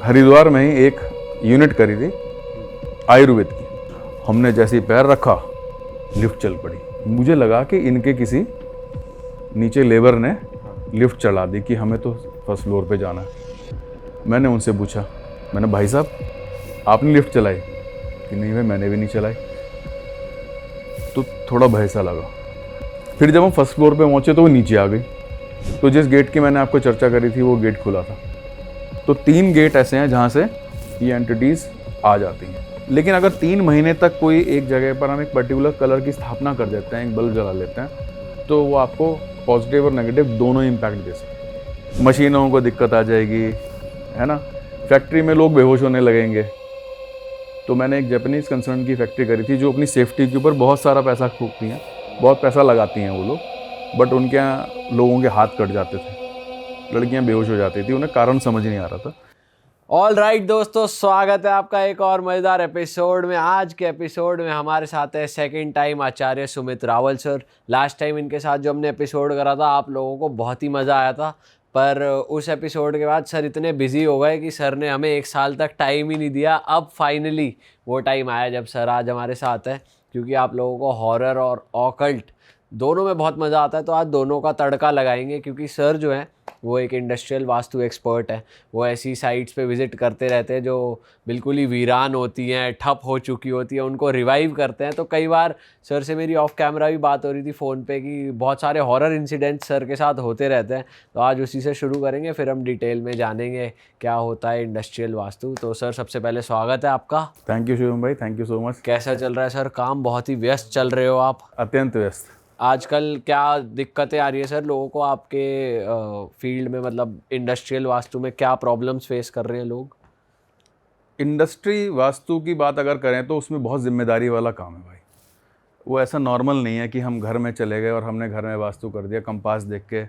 हरिद्वार में ही एक यूनिट करी थी आयुर्वेद की। हमने जैसे ही पैर रखा लिफ्ट चल पड़ी। मुझे लगा कि इनके किसी नीचे लेबर ने लिफ्ट चला दी कि हमें तो फर्स्ट फ्लोर पे जाना है। मैंने उनसे पूछा, मैंने भाई साहब आपने लिफ्ट चलाई? कि नहीं भाई मैंने भी नहीं चलाई। तो थोड़ा भय सा लगा। फिर जब हम फर्स्ट फ्लोर पे पहुंचे तो वो नीचे आ गई। तो जिस गेट की मैंने आपको चर्चा करी थी वो गेट खुला था। तो 3 गेट ऐसे हैं जहाँ से ये एंटिटीज़ आ जाती हैं। लेकिन अगर 3 महीने तक कोई एक जगह पर हम एक पर्टिकुलर कलर की स्थापना कर देते हैं, एक बल्ब जला लेते हैं, तो वो आपको पॉजिटिव और नेगेटिव दोनों इम्पैक्ट दे सकते हैं। मशीनों को दिक्कत आ जाएगी, है ना। फैक्ट्री में लोग बेहोश होने लगेंगे। तो मैंने एक जापानीज़ कंसर्न की फैक्ट्री करी थी जो अपनी सेफ्टी के ऊपर बहुत सारा पैसा फूकती हैं, बहुत पैसा लगाती हैं वो लोग, बट उनके यहाँ लोगों के हाथ कट जाते थे, लड़कियां बेहोश हो जाती थी, उन्हें कारण समझ नहीं आ रहा था। ऑल राइट दोस्तों, स्वागत है आपका एक और मज़ेदार एपिसोड में। आज के एपिसोड में हमारे साथ है second time Acharya Sumit Rawal sir. Last time इनके साथ जो हमने एपिसोड करा था आप लोगों को बहुत ही मज़ा आया था, पर उस एपिसोड के बाद सर इतने बिजी हो गए कि सर ने हमें 1 साल तक टाइम ही नहीं दिया। अब फाइनली वो टाइम आया जब सर आज हमारे साथ है, क्योंकि आप लोगों को हॉरर और ऑकल्ट दोनों में बहुत मज़ा आता है। तो आज दोनों का तड़का लगाएंगे, क्योंकि सर जो है वो एक इंडस्ट्रियल वास्तु एक्सपर्ट है। वो ऐसी साइट्स पे विज़िट करते रहते हैं जो बिल्कुल ही वीरान होती हैं, ठप हो चुकी होती हैं, उनको रिवाइव करते हैं। तो कई बार सर से मेरी ऑफ कैमरा भी बात हो रही थी फ़ोन पे कि बहुत सारे हॉरर इंसिडेंट्स सर के साथ होते रहते हैं। तो आज उसी से शुरू करेंगे, फिर हम डिटेल में जानेंगे क्या होता है इंडस्ट्रियल वास्तु। तो सर सबसे पहले स्वागत है आपका। थैंक यू शिवम भाई, थैंक यू सो मच। कैसा चल रहा है सर काम? बहुत ही व्यस्त चल रहे हो आप अत्यंत व्यस्त। आजकल। क्या दिक्कतें आ रही है सर लोगों को आपके फील्ड में, मतलब इंडस्ट्रियल वास्तु में क्या प्रॉब्लम्स फेस कर रहे हैं लोग? इंडस्ट्री वास्तु की बात अगर करें तो उसमें बहुत जिम्मेदारी वाला काम है भाई। वो ऐसा नॉर्मल नहीं है कि हम घर में चले गए और हमने घर में वास्तु कर दिया, कंपास देख के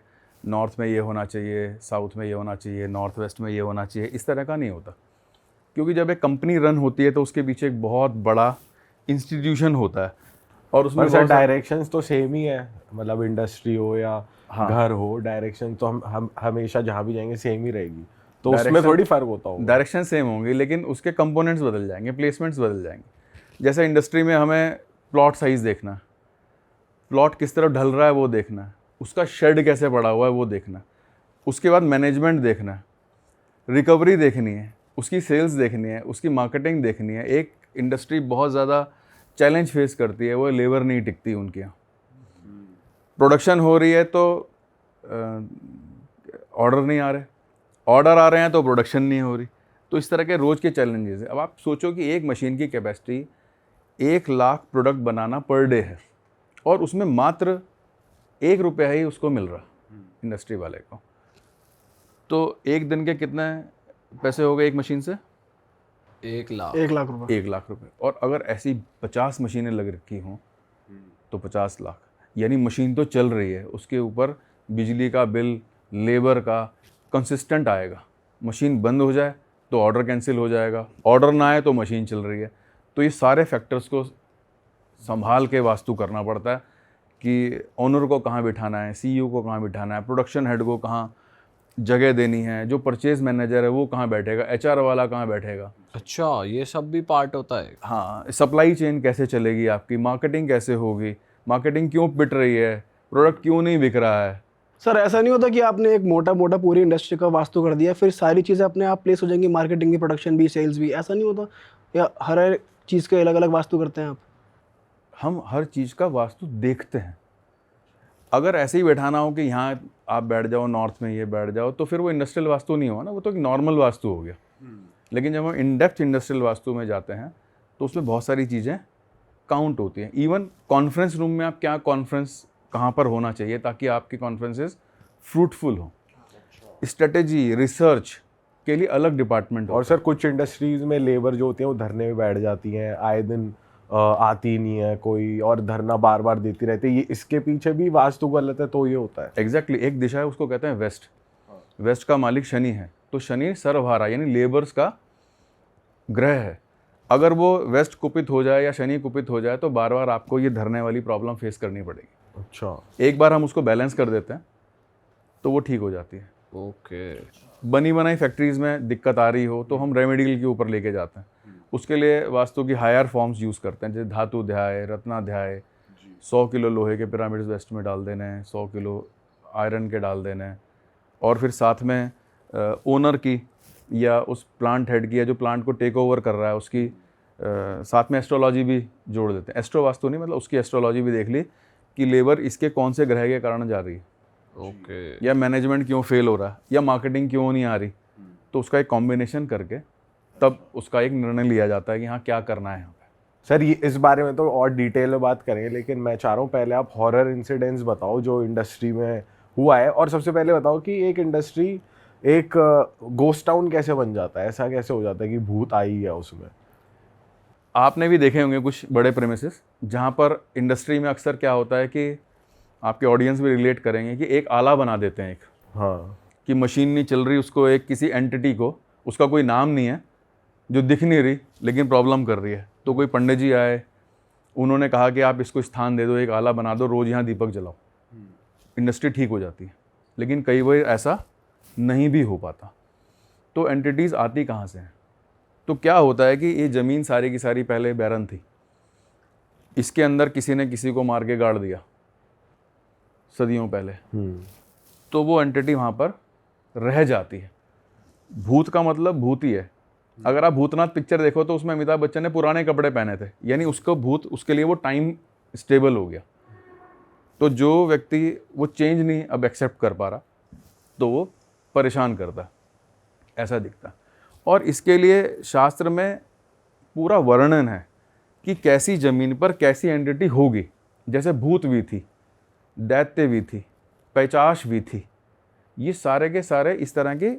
नॉर्थ में ये होना चाहिए, साउथ में ये होना चाहिए, नॉर्थ वेस्ट में ये होना चाहिए, इस तरह का नहीं होता। क्योंकि जब एक कंपनी रन होती है तो उसके पीछे एक बहुत बड़ा इंस्टीट्यूशन होता है और उसमें सर डायरेक्शंस तो सेम ही है, मतलब इंडस्ट्री हो या घर हो, डायरेक्शन तो हम हमेशा जहाँ भी जाएंगे सेम ही रहेगी। तो उसमें थोड़ी फर्क होता होगा। डायरेक्शन सेम होंगी लेकिन उसके कंपोनेंट्स बदल जाएंगे, प्लेसमेंट्स बदल जाएंगे। जैसे इंडस्ट्री में हमें प्लॉट साइज़ देखना है, प्लॉट किस तरफ ढल रहा है वो देखना है, उसका शेड कैसे पड़ा हुआ है वो देखना है, उसके बाद मैनेजमेंट देखना है, रिकवरी देखनी है, उसकी सेल्स देखनी है, उसकी मार्केटिंग देखनी है। एक इंडस्ट्री बहुत ज़्यादा चैलेंज फेस करती है, वो लेबर नहीं टिकती उनके यहाँ। प्रोडक्शन हो रही है तो ऑर्डर नहीं आ रहे, ऑर्डर आ रहे हैं तो प्रोडक्शन नहीं हो रही। तो इस तरह के रोज़ के चैलेंजेस हैं। अब आप सोचो कि एक मशीन की कैपेसिटी 1 लाख प्रोडक्ट बनाना पर डे है और उसमें मात्र 1 रुपया ही उसको मिल रहा इंडस्ट्री वाले को। तो एक दिन के कितने पैसे हो गए एक मशीन से? 1 लाख 1 लाख रुपए। 1 लाख रुपए। और अगर ऐसी 50 मशीनें लग रखी हों तो 50 लाख, यानी मशीन तो चल रही है, उसके ऊपर बिजली का बिल, लेबर का कंसिस्टेंट आएगा। मशीन बंद हो जाए तो ऑर्डर कैंसिल हो जाएगा, ऑर्डर ना आए तो मशीन चल रही है। तो ये सारे फैक्टर्स को संभाल के वास्तु करना पड़ता है कि ओनर को कहाँ बिठाना है, सीईओ को कहाँ बिठाना है, प्रोडक्शन हेड को कहाँ जगह देनी है, जो परचेज मैनेजर है वो कहाँ बैठेगा, एचआर वाला कहाँ बैठेगा। अच्छा, ये सब भी पार्ट होता है। हाँ, सप्लाई चेन कैसे चलेगी आपकी, मार्केटिंग कैसे होगी, मार्केटिंग क्यों पिट रही है, प्रोडक्ट क्यों नहीं बिक रहा है। सर ऐसा नहीं होता कि आपने एक मोटा मोटा पूरी इंडस्ट्री का वास्तु कर दिया फिर सारी चीज़ें अपने आप प्लेस हो जाएंगी, मार्केटिंग भी, प्रोडक्शन भी, सेल्स भी? ऐसा नहीं होता? या हर चीज़ के अलग अलग वास्तु करते हैं आप? हम हर चीज़ का वास्तु देखते हैं। अगर ऐसे ही बैठाना हो कि यहाँ आप बैठ जाओ, नॉर्थ में ये बैठ जाओ, तो फिर वो इंडस्ट्रियल वास्तु नहीं हुआ ना, वो तो एक नॉर्मल वास्तु हो गया। लेकिन जब हम इन डेप्थ इंडस्ट्रियल वास्तु में जाते हैं तो उसमें बहुत सारी चीज़ें काउंट होती हैं। इवन कॉन्फ्रेंस रूम में आप क्या कॉन्फ्रेंस कहाँ पर होना चाहिए ताकि आपकी कॉन्फ्रेंसेस फ्रूटफुल हो, स्ट्रेटेजी, रिसर्च के लिए अलग डिपार्टमेंट। और सर कुछ इंडस्ट्रीज में लेबर जो होती है वो धरने में बैठ जाती हैं, आए दिन आती नहीं है कोई, और धरना बार बार देती रहती है। ये इसके पीछे भी वास्तु गलत है तो ये होता है। एग्जैक्टली एक दिशा है, उसको कहते हैं वेस्ट। वेस्ट का मालिक शनि है, तो शनि सर्वहारा यानी लेबर्स का ग्रह है। अगर वो वेस्ट कुपित हो जाए या शनि कुपित हो जाए तो बार बार आपको ये धरने वाली प्रॉब्लम फेस करनी पड़ेगी। अच्छा, एक बार हम उसको बैलेंस कर देते हैं तो वो ठीक हो जाती है। ओके। बनी बनाई फैक्ट्रीज़ में दिक्कत आ रही हो तो हम रेमेडियल के ऊपर लेके जाते हैं। उसके लिए वास्तु की हायर फॉर्म्स यूज़ करते हैं, जैसे धातुध्याय, रत्नाध्याय, 100 किलो लोहे के पिरामिड्स वेस्ट में डाल देने हैं, 100 किलो आयरन के डाल देने हैं, और फिर साथ में ओनर की या उस प्लांट हेड की या जो प्लांट को टेक ओवर कर रहा है उसकी साथ में एस्ट्रोलॉजी भी जोड़ देते हैं। एस्ट्रो वास्तु नहीं, मतलब उसकी एस्ट्रोलॉजी भी देख ली कि लेबर इसके कौन से ग्रह के कारण जा रही है, ओके। या मैनेजमेंट क्यों फेल हो रहा है, या मार्केटिंग क्यों नहीं आ रही। तो उसका एक कॉम्बिनेशन करके तब उसका एक निर्णय लिया जाता है कि हाँ क्या करना है यहाँ पे। सर ये इस बारे में तो और डिटेल में बात करेंगे, लेकिन मैं चाह रहा हूँ पहले आप हॉरर इंसिडेंट्स बताओ जो इंडस्ट्री में हुआ है, और सबसे पहले बताओ कि एक इंडस्ट्री एक गोस्ट टाउन कैसे बन जाता है, ऐसा कैसे हो जाता है कि भूत आई है उसमें। आपने भी देखे होंगे कुछ बड़े प्रेमिसेस जहाँ पर इंडस्ट्री में अक्सर क्या होता है कि आपके ऑडियंस भी रिलेट करेंगे कि एक आला बना देते हैं, एक हाँ, कि मशीन नहीं चल रही, उसको एक किसी एंटिटी को, उसका कोई नाम नहीं है, जो दिख नहीं रही लेकिन प्रॉब्लम कर रही है। तो कोई पंडित जी आए, उन्होंने कहा कि आप इसको स्थान दे दो, एक आला बना दो, रोज़ यहाँ दीपक जलाओ, इंडस्ट्री ठीक हो जाती है। लेकिन कई बार ऐसा नहीं भी हो पाता। तो एंटिटीज़ आती कहाँ से हैं? तो क्या होता है कि ये ज़मीन सारी की सारी पहले बैरन थी, इसके अंदर किसी ने किसी को मार के गाड़ दिया सदियों पहले, तो वो एंटिटी वहाँ पर रह जाती है। भूत का मतलब भूत ही है। अगर आप भूतनाथ पिक्चर देखो तो उसमें अमिताभ बच्चन ने पुराने कपड़े पहने थे, यानी उसको भूत, उसके लिए वो टाइम स्टेबल हो गया। तो जो व्यक्ति वो चेंज नहीं अब एक्सेप्ट कर पा रहा तो वो परेशान करता है, ऐसा दिखता। और इसके लिए शास्त्र में पूरा वर्णन है कि कैसी ज़मीन पर कैसी एंटिटी होगी। जैसे भूत भी थी, दैत्य भी थी, पैचाश भी थी। ये सारे के सारे इस तरह के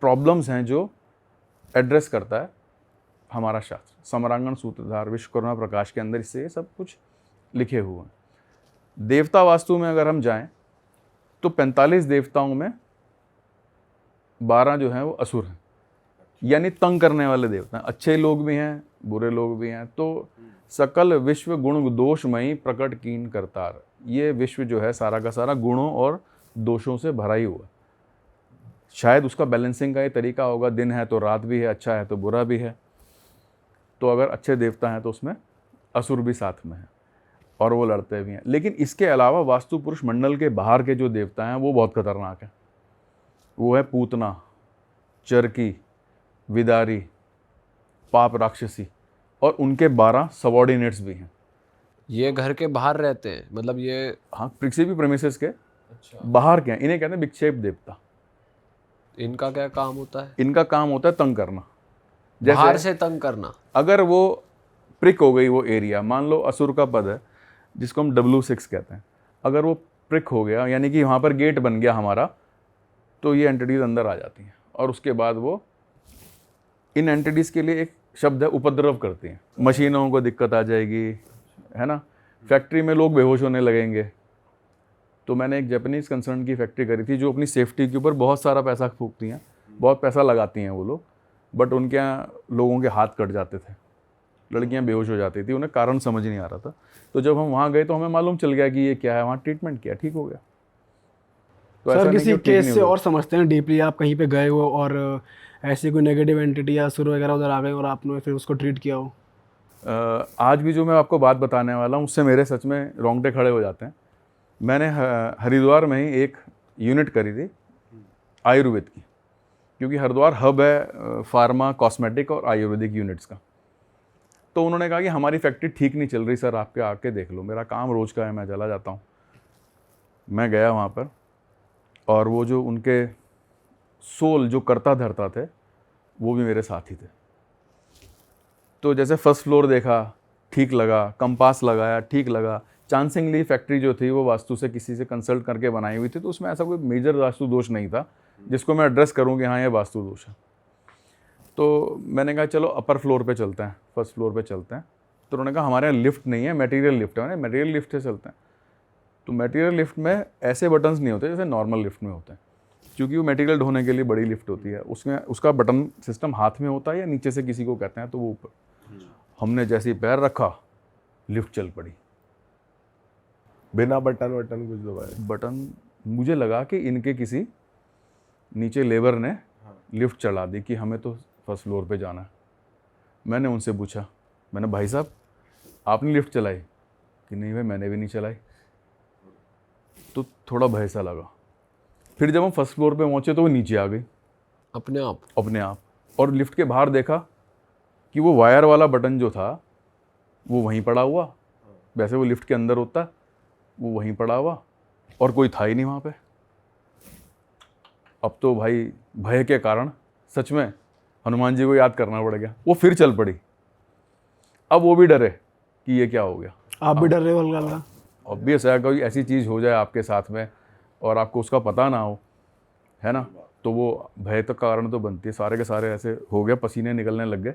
प्रॉब्लम्स हैं जो एड्रेस करता है हमारा शास्त्र। समरांगण सूत्रधार विश्वकर्मा प्रकाश के अंदर इससे ये सब कुछ लिखे हुए हैं। देवता वास्तु में अगर हम जाएं तो 45 देवताओं में 12 जो हैं वो असुर हैं, यानी तंग करने वाले देवता हैं। अच्छे लोग भी हैं, बुरे लोग भी हैं। तो सकल विश्व गुण दोषमयी प्रकट कीन करतार, ये विश्व जो है सारा का सारा गुणों और दोषों से भरा ही हुआ। शायद उसका बैलेंसिंग का ये तरीका होगा, दिन है तो रात भी है, अच्छा है तो बुरा भी है। तो अगर अच्छे देवता हैं तो उसमें असुर भी साथ में हैं और वो लड़ते भी हैं। लेकिन इसके अलावा वास्तु पुरुष मंडल के बाहर के जो देवता हैं वो बहुत खतरनाक हैं। वो है पूतना, चरकी, विदारी, पाप राक्षसी, और उनके 12 सबॉर्डिनेट्स भी हैं। ये घर के बाहर रहते हैं, मतलब ये हाँ, किसी भी प्रेमिसेस के बाहर के हैं। इन्हें कहते हैं विक्षेप देवता। इनका क्या काम होता है? इनका काम होता है तंग करना। बाहर से तंग करना। अगर वो प्रिक हो गई वो एरिया, मान लो असुर का पद है जिसको हम W6 कहते हैं, अगर वो प्रिक हो गया यानी कि वहाँ पर गेट बन गया हमारा, तो ये एंटिटीज अंदर आ जाती हैं। और उसके बाद वो इन एंटिटीज़ के लिए एक शब्द है उपद्रव करती हैं। मशीनों को दिक्कत आ जाएगी, है ना, फैक्ट्री में लोग बेहोश होने लगेंगे। तो मैंने एक जापानीज़ कंसर्न की फैक्ट्री करी थी जो अपनी सेफ्टी के ऊपर बहुत सारा पैसा फूकती हैं, बहुत पैसा लगाती हैं वो लोग, बट उनके यहाँ लोगों के हाथ कट जाते थे, लड़कियां बेहोश हो जाती थी, उन्हें कारण समझ नहीं आ रहा था। तो जब हम वहाँ गए तो हमें मालूम चल गया कि ये क्या है, वहाँ ट्रीटमेंट किया, ठीक हो गया। तो ऐसा सर नहीं किसी कि वो ठीक केस नहीं से हो और समझते हैं डीपली, आप कहीं पे गए हो और ऐसी कोई नेगेटिव एंटिटी या असुर वगैरह उधर आ गए और आपने फिर उसको ट्रीट किया हो। आज भी जो मैं आपको बात बताने वाला हूँ उससे मेरे सच में रोंगटे खड़े हो जाते हैं। मैंने हरिद्वार में ही एक यूनिट करी थी आयुर्वेद की, क्योंकि हरिद्वार हब है फार्मा, कॉस्मेटिक और आयुर्वेदिक यूनिट्स का। तो उन्होंने कहा कि हमारी फैक्ट्री ठीक नहीं चल रही सर, आपके आके देख लो। मेरा काम रोज़ का है, मैं चला जाता हूँ। मैं गया वहाँ पर, और वो जो उनके सोल जो करता धरता थे वो भी मेरे साथ ही थे। तो जैसे फर्स्ट फ्लोर देखा, ठीक लगा, कंपास लगाया, ठीक लगा। चांसिंगली फैक्ट्री जो थी वो वास्तु से किसी से कंसल्ट करके बनाई हुई थी, तो उसमें ऐसा कोई मेजर वास्तु दोष नहीं था जिसको मैं एड्रेस करूँ कि हाँ ये वास्तु दोष है। तो मैंने कहा चलो अपर फ्लोर पे चलते हैं, फर्स्ट फ्लोर पे चलते हैं। तो उन्होंने कहा हमारे यहाँ लिफ्ट नहीं है, मटेरियल लिफ्ट है। मैंने मटेरियल लिफ्ट से चलते हैं। तो मटेरियल लिफ्ट में ऐसे बटन्स नहीं होते जैसे नॉर्मल लिफ्ट में होते हैं, क्योंकि वो मटेरियल ढोने के लिए बड़ी लिफ्ट होती है। उसमें उसका बटन सिस्टम हाथ में होता है या नीचे से किसी को कहते हैं, तो वो ऊपर। हमने जैसे ही पैर रखा लिफ्ट चल पड़ी, बिना बटन वटन कुछ दबाए। बटन मुझे लगा कि इनके किसी नीचे लेबर ने लिफ्ट चढ़ा दी कि हमें तो फर्स्ट फ्लोर पे जाना है। मैंने उनसे पूछा, मैंने भाई साहब आपने लिफ्ट चलाई? कि नहीं भाई मैंने भी नहीं चलाई। तो थोड़ा भय सा लगा। फिर जब हम फर्स्ट फ्लोर पे पहुंचे तो वो नीचे आ गई अपने आप? अपने आप। और लिफ्ट के बाहर देखा कि वो वायर वाला बटन जो था वो वहीं पड़ा हुआ, वैसे वो लिफ्ट के अंदर होता है, वो वहीं पड़ा हुआ और कोई था ही नहीं वहाँ पे। अब तो भाई भय के कारण सच में हनुमान जी को याद करना पड़ गया। वो फिर चल पड़ी। अब वो भी डरे कि ये क्या हो गया। आप भी डर रहे हो हल्का हल्का? ऑब्वियस है, कोई ऐसी चीज़ हो जाए आपके साथ में और आपको उसका पता ना हो, है ना, तो वो भय का कारण तो बनती है। सारे के सारे ऐसे हो गए, पसीने निकलने लग गए।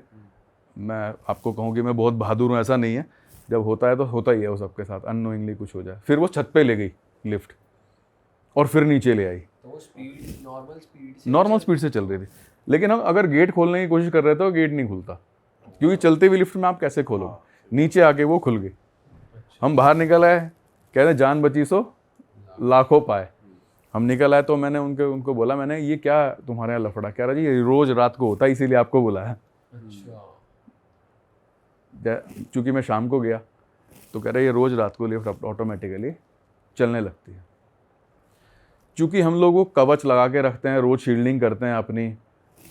मैं आपको कहूँ कि मैं बहुत बहादुर हूँ ऐसा नहीं है, जब होता है तो होता ही है वो सबके साथ, अननोइंगली कुछ हो जाए। फिर वो छत पे ले गई लिफ्ट और फिर नीचे ले आई। तो वो स्पीड नॉर्मल स्पीड से चल रही थी, लेकिन हम अगर गेट खोलने की कोशिश कर रहे थे तो गेट नहीं खुलता, क्योंकि चलते हुए लिफ्ट में आप कैसे खोलोगे। नीचे आके वो खुल गई। हम बाहर निकल आए, कह रहे जान बची सो लाखों पाए। हम निकल आए तो मैंने उनको बोला, मैंने ये क्या तुम्हारे यहाँ लफड़ा? कह रहा जी ये रोज रात को होता है इसीलिए आपको बुलाया। चूँकि मैं शाम को गया तो कह रहे ये रोज रात को लिफ्ट ऑटोमेटिकली चलने लगती है। चूँकि हम लोग वो कवच लगा के रखते हैं, रोज शील्डिंग करते हैं अपनी,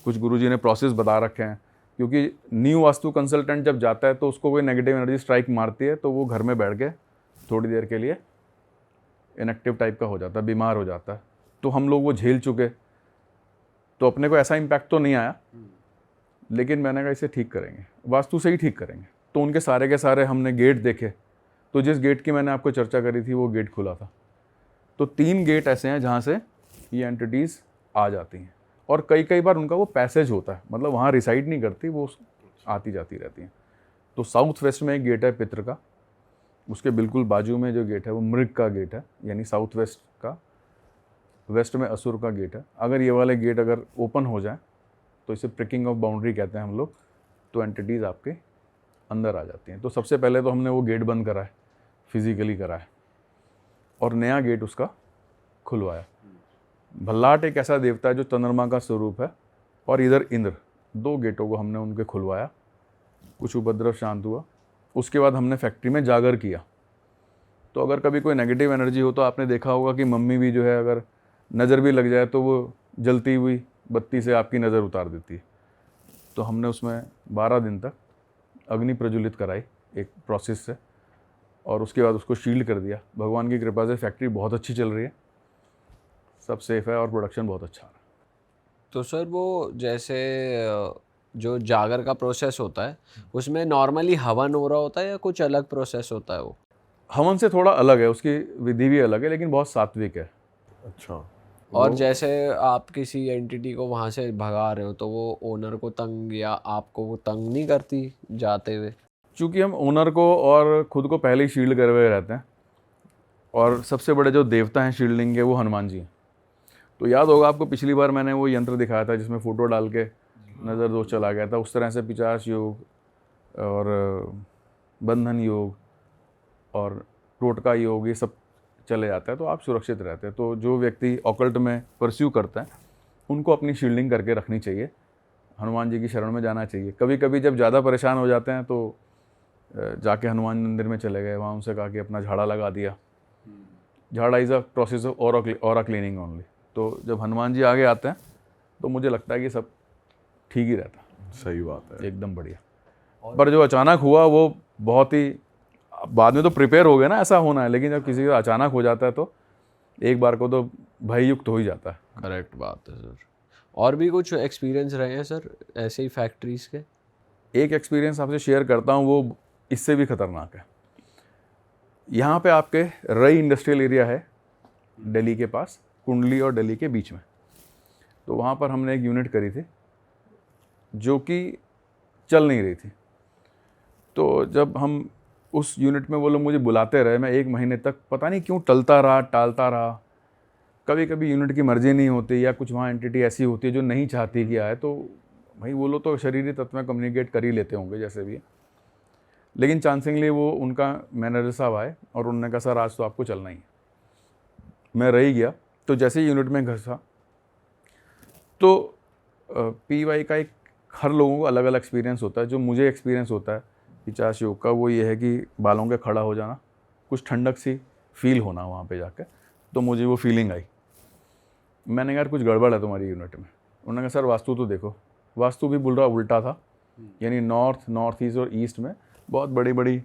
कुछ गुरुजी ने प्रोसेस बता रखे हैं, क्योंकि न्यू वास्तु कंसल्टेंट जब जाता है तो उसको कोई नेगेटिव एनर्जी स्ट्राइक मारती है तो वो घर में बैठ के थोड़ी देर के लिए इनएक्टिव टाइप का हो जाता है, बीमार हो जाता है। तो हम लोग वो झेल चुके, तो अपने को ऐसा इम्पैक्ट तो नहीं आया, लेकिन मैंने कहा इसे ठीक करेंगे, वास्तु से ही ठीक करेंगे। तो उनके सारे के सारे हमने गेट देखे, तो जिस गेट की मैंने आपको चर्चा करी थी वो गेट खुला था। तो 3 गेट ऐसे हैं जहाँ से ये एंटिटीज़ आ जाती हैं, और कई बार उनका वो पैसेज होता है, मतलब वहाँ रिसाइड नहीं करती, वो आती जाती रहती हैं। तो साउथ वेस्ट में एक गेट है पितृ का, उसके बिल्कुल बाजू में जो गेट है वो मृग का गेट है, यानी साउथ वेस्ट का। वेस्ट में असुर का गेट है। अगर ये वाले गेट अगर ओपन हो जाए तो इसे प्रिकिंग ऑफ बाउंड्री कहते हैं हम लोग, तो एंटिटीज़ आपके अंदर आ जाती हैं। तो सबसे पहले तो हमने वो गेट बंद करा है, फिजिकली करा है, और नया गेट उसका खुलवाया। भल्लाट एक ऐसा देवता है जो चंद्रमा का स्वरूप है, और इधर इंद्र, 2 गेटों को हमने उनके खुलवाया। कुछ उपद्रव शांत हुआ। उसके बाद हमने फैक्ट्री में जागर किया। तो अगर कभी कोई नेगेटिव एनर्जी हो तो आपने देखा होगा कि मम्मी भी जो है, अगर नज़र भी लग जाए तो वो जलती हुई बत्ती से आपकी नज़र उतार देती है। तो हमने उसमें 12 दिन तक अग्नि प्रज्वलित कराई एक प्रोसेस से, और उसके बाद उसको शील्ड कर दिया। भगवान की कृपा से फैक्ट्री बहुत अच्छी चल रही है, सब सेफ है और प्रोडक्शन बहुत अच्छा है। तो सर वो जैसे जो जागर का प्रोसेस होता है उसमें नॉर्मली हवन हो रहा होता है या कुछ अलग प्रोसेस होता है वो? हवन से थोड़ा अलग है, उसकी विधि भी अलग है, लेकिन बहुत सात्विक है। अच्छा। और जैसे आप किसी एंटिटी को वहाँ से भगा रहे हो तो वो ओनर को तंग या आपको वो तंग नहीं करती जाते हुए? चूँकि हम ओनर को और खुद को पहले ही शील्ड करे हुए रहते हैं, और सबसे बड़े जो देवता हैं शील्डिंग के वो हनुमान जी हैं। तो याद होगा आपको, पिछली बार मैंने वो यंत्र दिखाया था जिसमें फ़ोटो डाल के नज़र दोष चला गया था। उस तरह से पिचास योग और बंधन योग और टोटका योग ये सब चले जाता है, तो आप सुरक्षित रहते हैं। तो जो व्यक्ति ऑकल्ट में परस्यू करता है उनको अपनी शील्डिंग करके रखनी चाहिए, हनुमान जी की शरण में जाना चाहिए। कभी कभी जब ज़्यादा परेशान हो जाते हैं तो जाके हनुमान मंदिर में चले गए, वहाँ उनसे कहा कि अपना झाड़ा लगा दिया। झाड़ा is a process of aura cleaning only. तो जब हनुमान जी आगे आते हैं तो मुझे लगता है कि सब ठीक ही रहता है। सही बात है। एकदम बढ़िया। पर जो अचानक हुआ वो बहुत ही, बाद में तो प्रिपेयर हो गए ना ऐसा होना है, लेकिन जब किसी का अचानक हो जाता है तो एक बार को तो भययुक्त हो ही जाता है। करेक्ट बात है सर। और भी कुछ एक्सपीरियंस रहे हैं सर ऐसे ही फैक्ट्रीज के? एक एक्सपीरियंस आपसे शेयर करता हूँ, वो इससे भी खतरनाक है। यहाँ पे आपके रई इंडस्ट्रियल एरिया है दिल्ली के पास, कुंडली और दिल्ली के बीच में। तो वहाँ पर हमने एक यूनिट करी थी जो कि चल नहीं रही थी। तो जब हम उस यूनिट में, वो लोग मुझे बुलाते रहे, मैं 1 महीने तक पता नहीं क्यों टलता रहा, टालता रहा। कभी कभी यूनिट की मर्जी नहीं होती, या कुछ वहाँ एंटिटी ऐसी होती है जो नहीं चाहती कि आए, तो भाई वो लोग तो शरीरी तत्व में कम्युनिकेट कर ही लेते होंगे जैसे भी है। लेकिन चांसिंगली वो उनका मैनेजर साहब आए और उन्होंने कहा सर आज तो आपको चलना ही है। मैं रह गया। तो जैसे ही यूनिट में घसा तो PY का एक हर लोगों को अलग अलग एक्सपीरियंस होता है। जो मुझे एक्सपीरियंस होता है पिचास योग का वो ये है कि बालों के खड़ा हो जाना, कुछ ठंडक सी फील होना वहाँ पे जाकर, तो मुझे वो फीलिंग आई। मैंने कहा यार कुछ गड़बड़ है तुम्हारी यूनिट में। उन्होंने कहा सर वास्तु तो देखो। वास्तु भी बोल रहा उल्टा था, यानी नॉर्थ ईस्ट और ईस्ट में बहुत बड़ी बड़ी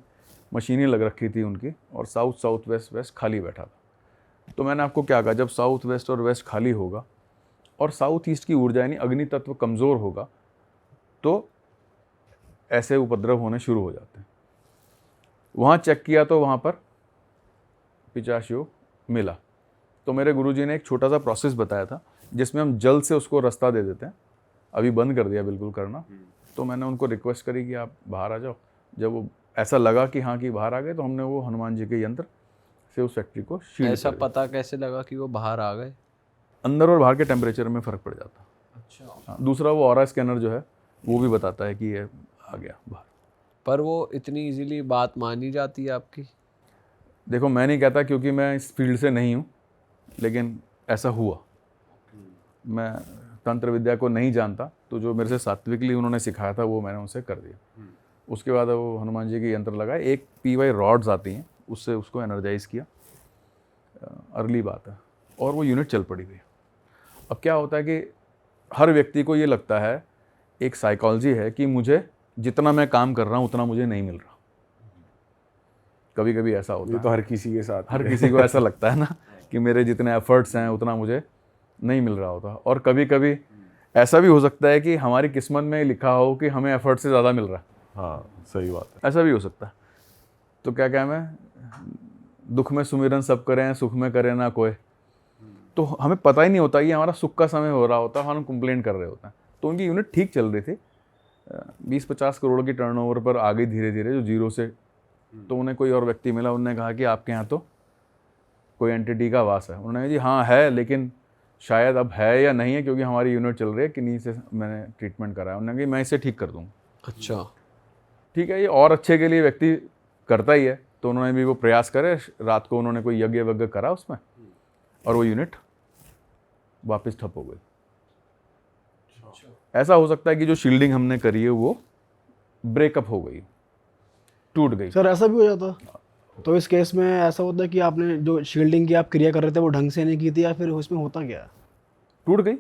मशीनें लग रखी थी उनकी, और साउथ वेस्ट खाली बैठा था। तो मैंने आपको क्या कहा, जब साउथ वेस्ट और वेस्ट खाली होगा और साउथ ईस्ट की ऊर्जा यानी अग्नि तत्व कमज़ोर होगा तो ऐसे उपद्रव होने शुरू हो जाते हैं। वहाँ चेक किया तो वहाँ पर पिचास योग मिला। तो मेरे गुरुजी ने एक छोटा सा प्रोसेस बताया था जिसमें हम जल्द से उसको रास्ता दे देते हैं। अभी बंद कर दिया बिल्कुल करना। तो मैंने उनको रिक्वेस्ट करी कि आप बाहर आ जाओ। जब वो ऐसा लगा कि हाँ कि बाहर आ गए, तो हमने वो हनुमान जी के यंत्र से उस फैक्ट्री को शील्ड ऐसा कर दिया। पता कैसे लगा कि वो बाहर आ गए? अंदर और बाहर के टेम्परेचर में फ़र्क पड़ जाता। अच्छा। हाँ, दूसरा वो ऑरा स्कैनर जो है वो भी बताता है कि ये आ गया बाहर। पर वो इतनी इजीली बात मानी जाती है आपकी? देखो मैं नहीं कहता क्योंकि मैं इस फील्ड से नहीं हूँ, लेकिन ऐसा हुआ। मैं तंत्र विद्या को नहीं जानता, तो जो मेरे से सात्विकली उन्होंने सिखाया था वो मैंने उनसे कर दिया। उसके बाद वो हनुमान जी के यंत्र लगाए, एक PY रॉड्स आती हैं उससे उसको एनर्जाइज किया। अर्ली बात है, और वो यूनिट चल पड़ी गई। अब क्या होता है कि हर व्यक्ति को ये लगता है, एक साइकोलॉजी है कि मुझे जितना मैं काम कर रहा हूँ उतना मुझे नहीं मिल रहा। कभी कभी ऐसा होता ये है, तो हर किसी के साथ हर किसी को ऐसा लगता है ना कि मेरे जितने एफर्ट्स हैं उतना मुझे नहीं मिल रहा होता। और कभी कभी ऐसा भी हो सकता है कि हमारी किस्मत में लिखा हो कि हमें एफर्ट से ज़्यादा मिल रहा है। हाँ सही बात है। ऐसा भी हो सकता है। तो क्या क्या मैं दुख में सुमिरन सब करें, सुख में करे ना कोई। तो हमें पता ही नहीं होता, ये हमारा सुख का समय हो रहा होता है, हम कंप्लेंट कर रहे होते हैं। तो उनकी यूनिट ठीक चल रही थी, 20-50 करोड़ की टर्नओवर पर आ गई धीरे धीरे, जो जीरो से। तो उन्हें कोई और व्यक्ति मिला, उन्होंने कहा कि आपके यहाँ तो कोई एंटिटी का वास है। उन्होंने कहा जी हाँ है, लेकिन शायद अब है या नहीं है, क्योंकि हमारी यूनिट चल रही है, किन्हीं से मैंने ट्रीटमेंट कराया। उन्होंने कहा मैं इसे ठीक कर दूँगा। अच्छा। ठीक है, ये और अच्छे के लिए व्यक्ति करता ही है, तो उन्होंने भी वो प्रयास करे। रात को उन्होंने कोई यज्ञ वज्ञ करा उसमें, और वो यूनिट वापस ठप हो गई। ऐसा हो सकता है कि जो शील्डिंग हमने करी है वो ब्रेकअप हो गई, टूट गई। सर ऐसा भी हो जाता? तो इस केस में ऐसा होता है कि आपने जो शील्डिंग की आप क्रिया कर रहे थे वो ढंग से नहीं की थी, या फिर उसमें होता क्या? टूट गई।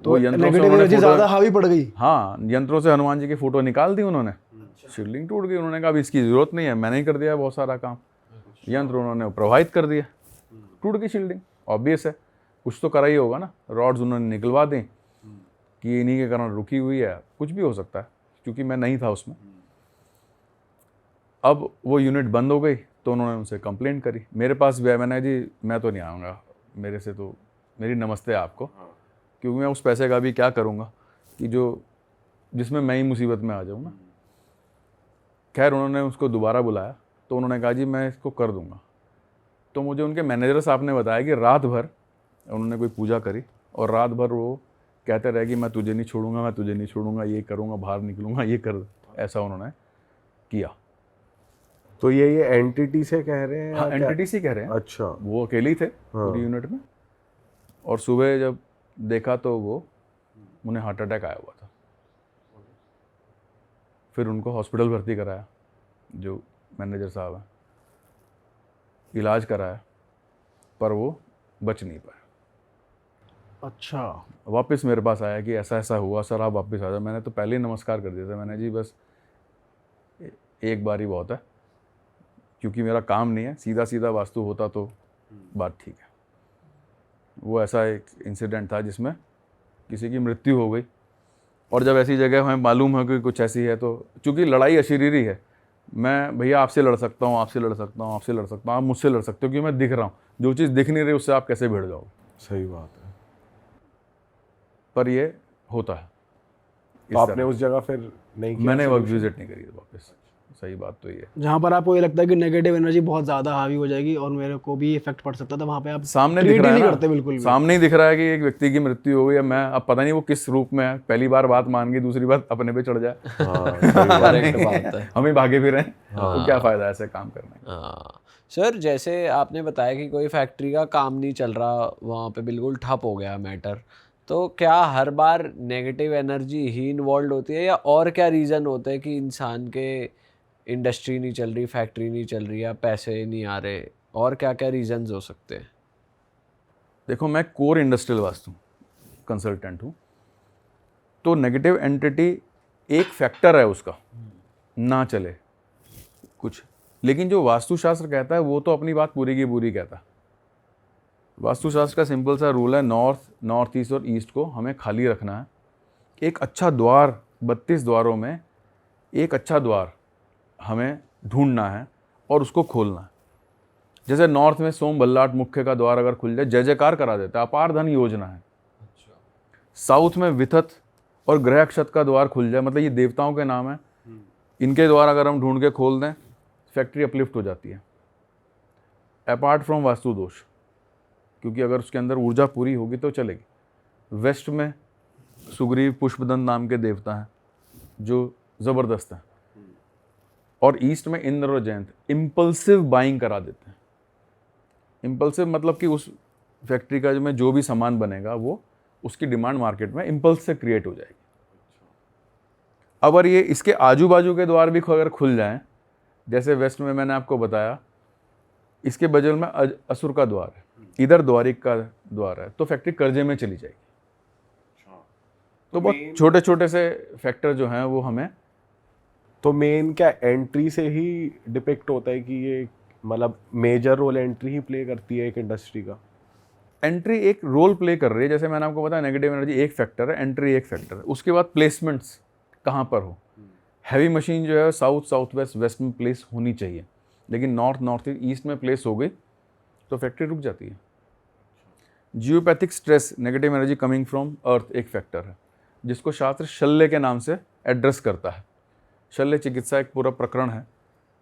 तो वो यंत्रों से नेगेटिव उन्होंने एनर्जी फोटो- ज़्यादा हावी पड़ गई। हाँ, यंत्रों से हनुमान जी की फोटो निकाल दी उन्होंने, शील्डिंग टूट गई। उन्होंने कहा अब इसकी जरूरत नहीं है, मैंने ही कर दिया बहुत सारा काम। यंत्र उन्होंने प्रवाहित कर दिया, टूट गई शील्डिंग। ऑब्वियस है, कुछ तो करा ही होगा ना। रॉड्स उन्होंने निकलवा दी कि इन्हीं के कारण रुकी हुई है। कुछ भी हो सकता है, क्योंकि मैं नहीं था उसमें। अब वो यूनिट बंद हो गई, तो उन्होंने उनसे कंप्लेंट करी। मेरे पास भी है, मैंने जी मैं तो नहीं आऊँगा, मेरे से तो मेरी नमस्ते आपको, क्योंकि मैं उस पैसे का भी क्या करूँगा कि जो जिसमें मैं ही मुसीबत में आ जाऊँ ना। खैर उन्होंने उसको दोबारा बुलाया, तो उन्होंने कहा जी मैं इसको कर दूँगा। तो मुझे उनके मैनेजर साहब ने बताया कि रात भर उन्होंने कोई पूजा करी, और रात भर वो कहते रहे कि मैं तुझे नहीं छोड़ूंगा, मैं तुझे नहीं छोड़ूंगा, ये करूँगा, बाहर निकलूँगा, ये कर। ऐसा उन्होंने किया। तो ये एंटिटी से कह रहे हैं? हाँ, या क्या? एंटिटी से कह रहे हैं। अच्छा। वो अकेले ही थे पूरी यूनिट में, और सुबह जब देखा तो वो उन्हें हार्ट अटैक आया हुआ था। फिर उनको हॉस्पिटल भर्ती कराया, जो मैनेजर साहब हैं, इलाज कराया, पर वो बच नहीं पाए। अच्छा। वापस मेरे पास आया कि ऐसा ऐसा हुआ सर, आप वापस आ जाओ। मैंने तो पहले ही नमस्कार कर दिया था, मैंने जी बस एक बार ही बहुत है, क्योंकि मेरा काम नहीं है। सीधा सीधा वास्तु होता तो बात ठीक है। वो ऐसा एक इंसिडेंट था जिसमें किसी की मृत्यु हो गई, और जब ऐसी जगह हमें मालूम है कि कुछ ऐसी है, तो चूँकि लड़ाई अशरीरी है, मैं भैया आपसे लड़ सकता हूँ, आपसे लड़ सकता हूँ, आपसे लड़ सकता हूँ, आप मुझसे लड़ सकते हो, क्योंकि मैं दिख रहा हूँ। जो चीज़ दिख नहीं रही उससे आप कैसे भिड़ जाओगे? सही बात है। पर ये होता है। तो आपने उस जगह फिर नहीं किया? मैंने वर्क विजिट नहीं करी वापस। सही बात तो ये जहाँ पर आपको ये लगता है कि नेगेटिव एनर्जी बहुत ज़्यादा हावी हो जाएगी और मेरे को भी इफेक्ट पड़ सकता था, वहाँ पे आप सामने treat दिख रहा ही है नहीं ना, करते बिल्कुल भी। सामने ही दिख रहा है कि एक व्यक्ति की मृत्यु हो गई। अब मैं, अब पता नहीं वो किस रूप में है। पहली बार बात मान गई, दूसरी बार अपने पे चढ़ जाए। हाँ, सही बात। करेक्ट बात है। हम ही भागे फिर हैं, तो क्या फायदा ऐसे काम करने का? हाँ सर, जैसे आपने बताया कि कोई फैक्ट्री का काम नहीं चल रहा, वहाँ पे बिल्कुल ठप हो गया मैटर, तो क्या हर बार नेगेटिव एनर्जी ही इन्वॉल्व होती है या और क्या रीज़न होते हैं कि इंसान के इंडस्ट्री नहीं चल रही, फैक्ट्री नहीं चल रही या पैसे नहीं आ रहे, और क्या क्या रीजंस हो सकते हैं? देखो, मैं कोर इंडस्ट्रियल वास्तु कंसल्टेंट हूँ, तो नेगेटिव एंटिटी एक फैक्टर है उसका, ना चले कुछ, लेकिन जो वास्तुशास्त्र कहता है वो तो अपनी बात पूरी की पूरी कहता है। वास्तुशास्त्र का सिंपल सा रूल है, नॉर्थ, नॉर्थ ईस्ट और ईस्ट को हमें खाली रखना है। एक अच्छा द्वार, 32 द्वारों में एक अच्छा द्वार हमें ढूंढना है और उसको खोलना है। जैसे नॉर्थ में सोम बल्लाट मुख्य का द्वार अगर खुल जाए, जय जयकार करा देता है, अपार धन योजना है। साउथ में विथत और ग्रह अक्षत का द्वार खुल जाए, मतलब ये देवताओं के नाम है, इनके द्वार अगर हम ढूंढ के खोल दें, फैक्ट्री अपलिफ्ट हो जाती है, अपार्ट फ्रॉम वास्तु दोष, क्योंकि अगर उसके अंदर ऊर्जा पूरी होगी तो चलेगी। वेस्ट में सुग्रीव पुष्पदंत नाम के देवता हैं जो ज़बरदस्त हैं, और ईस्ट में इंद्र और जयंत इम्पल्सिव बाइंग करा देते हैं। इम्पल्सिव मतलब कि उस फैक्ट्री का जो भी सामान बनेगा वो उसकी डिमांड मार्केट में इम्पल्स से क्रिएट हो जाएगी। अगर ये इसके आजू बाजू के द्वार भी अगर खुल जाएं, जैसे वेस्ट में मैंने आपको बताया, इसके बगल में असुर का द्वार है, इधर द्वारिक का द्वार है, तो फैक्ट्री कर्जे में चली जाएगी। तो बहुत छोटे छोटे से फैक्टर जो हैं वो हमें, तो मेन क्या एंट्री से ही डिपिक्ट होता है कि ये मतलब मेजर रोल एंट्री ही प्ले करती है एक इंडस्ट्री का? एंट्री एक रोल प्ले कर रही है, जैसे मैंने आपको बताया नेगेटिव एनर्जी एक फैक्टर है, एंट्री एक फैक्टर है। उसके बाद प्लेसमेंट्स कहाँ पर हो, हैवी मशीन जो है साउथ, साउथ वेस्ट, वेस्ट में प्लेस होनी चाहिए, लेकिन नॉर्थ, नॉर्थ ईस्ट में प्लेस हो गई तो फैक्ट्री रुक जाती है। Geopathic stress, negative energy coming from earth एक फैक्टर है, जिसको शास्त्र शल्य के नाम से एड्रेस करता है। शल्य चिकित्सा एक पूरा प्रकरण है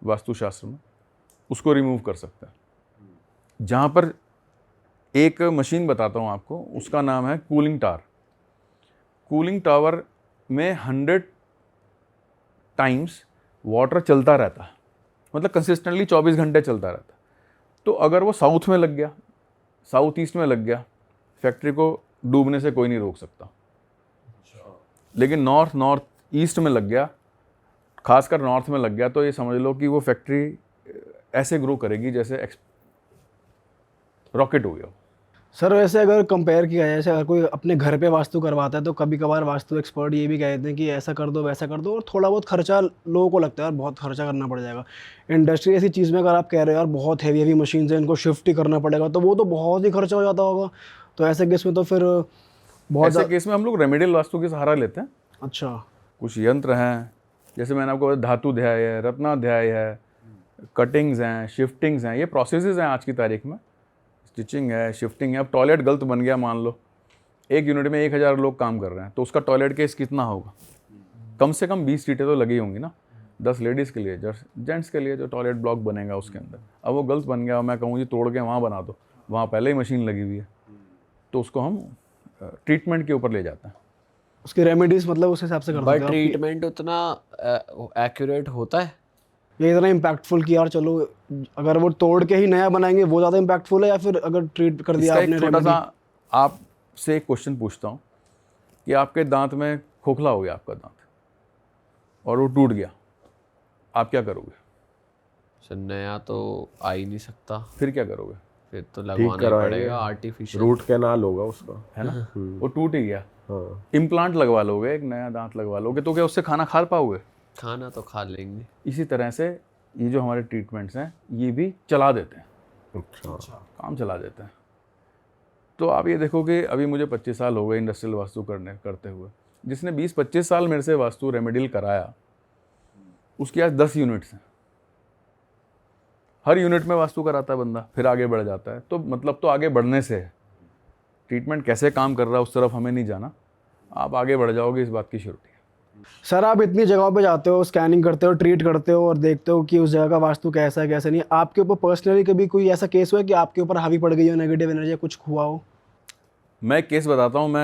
वास्तुशास्त्र में, उसको रिमूव कर सकता है। जहाँ पर एक मशीन बताता हूँ आपको, उसका नाम है कूलिंग टावर। कूलिंग टावर में 100 टाइम्स वाटर चलता रहता है, मतलब कंसिस्टेंटली 24 घंटे चलता रहता है। तो अगर वो साउथ में लग गया, साउथ ईस्ट में लग गया, फैक्ट्री को डूबने से कोई नहीं रोक सकता। लेकिन नॉर्थ, नॉर्थ ईस्ट में लग गया, खासकर नॉर्थ में लग गया, तो ये समझ लो कि वो फैक्ट्री ऐसे ग्रो करेगी जैसे रॉकेट हो गया। सर वैसे अगर कंपेयर किया जाए, जैसे अगर कोई अपने घर पे वास्तु करवाता है तो कभी कभार वास्तु एक्सपर्ट ये भी कहते हैं कि ऐसा कर दो, वैसा कर दो, और थोड़ा बहुत खर्चा लोगों को लगता है यार बहुत खर्चा करना पड़ जाएगा। इंडस्ट्री ऐसी चीज़ में अगर आप कह रहे हो यार बहुत हैवी हैवी मशीन है, इनको शिफ्ट ही करना पड़ेगा, तो वो तो बहुत ही खर्चा हो जाता होगा। तो ऐसे केस में तो फिर बहुत ऐसे केस में हम लोग रेमेडियल वास्तु की सहारा लेते हैं। अच्छा, कुछ यंत्र हैं, जैसे मैंने आपको बताया, धातु ध्याय है, रत्नाध्याय है, कटिंग्स हैं, शिफ्टिंग्स हैं, ये प्रोसेसेस हैं आज की तारीख में। स्टिचिंग है, शिफ्टिंग है। अब टॉयलेट गलत बन गया, मान लो एक यूनिट में 1000 लोग काम कर रहे हैं, तो उसका टॉयलेट केस कितना होगा? कम से कम 20 सीटें तो लगी होंगी ना, 10 लेडीज़ के लिए, जेंट्स के लिए जो टॉयलेट ब्लॉक बनेगा उसके अंदर। अब वो गलत बन गया, मैं कहूँ जी तोड़ के वहाँ बना दो, वहाँ पहले ही मशीन लगी हुई है, तो उसको हम ट्रीटमेंट के ऊपर ले जाते हैं। उसके रेमेडीज मतलब उस हिसाब से कर बट देते हैं। ट्रीटमेंट उतना एक्यूरेट होता है? ये इतना इम्पैक्टफुल कि यार चलो अगर वो तोड़ के ही नया बनाएंगे वो ज़्यादा इम्पैक्टफुल है, या फिर अगर ट्रीट कर दिया इसका आपने एक छोटा रेमेडी? सा आपसे एक क्वेश्चन पूछता हूँ कि आपके दांत में खोखला हो गया आपका दांत और वो टूट गया, आप क्या करोगे? सर नया तो आ ही नहीं सकता, फिर क्या करोगे? फिर तो लगवाना ही करवाएंगे। पड़ेगा आर्टिफिशियल। रूट कैनाल होगा उसका, है ना, वो टूट ही गया, हाँ। इम्प्लांट लगवा लोगे, एक नया दांत लगवा लोगे, तो क्या उससे खाना खा पाओगे? खाना तो खा लेंगे। इसी तरह से ये जो हमारे ट्रीटमेंट्स हैं ये भी चला देते हैं, अच्छा। काम चला देते हैं। तो आप ये देखो कि अभी मुझे 25 साल हो गए इंडस्ट्रियल वास्तु करते हुए। जिसने 20-25 साल मेरे से वास्तु रेमेडियल कराया, उसकी आज 10 यूनिट्स हैं। हर यूनिट में वास्तु कराता है बंदा, फिर आगे बढ़ जाता है। तो मतलब तो आगे बढ़ने से है, ट्रीटमेंट कैसे काम कर रहा है उस तरफ हमें नहीं जाना, आप आगे बढ़ जाओगे, इस बात की श्योरिटी है। सर आप इतनी जगहों पे जाते हो, स्कैनिंग करते हो, ट्रीट करते हो और देखते हो कि उस जगह का वास्तु कैसा है कैसा नहीं है, आपके ऊपर पर्सनली कभी कोई ऐसा केस हुआ है कि आपके ऊपर हावी पड़ गई हो नेगेटिव एनर्जी, कुछ हुआ हो? मैं एक केस बताता हूँ,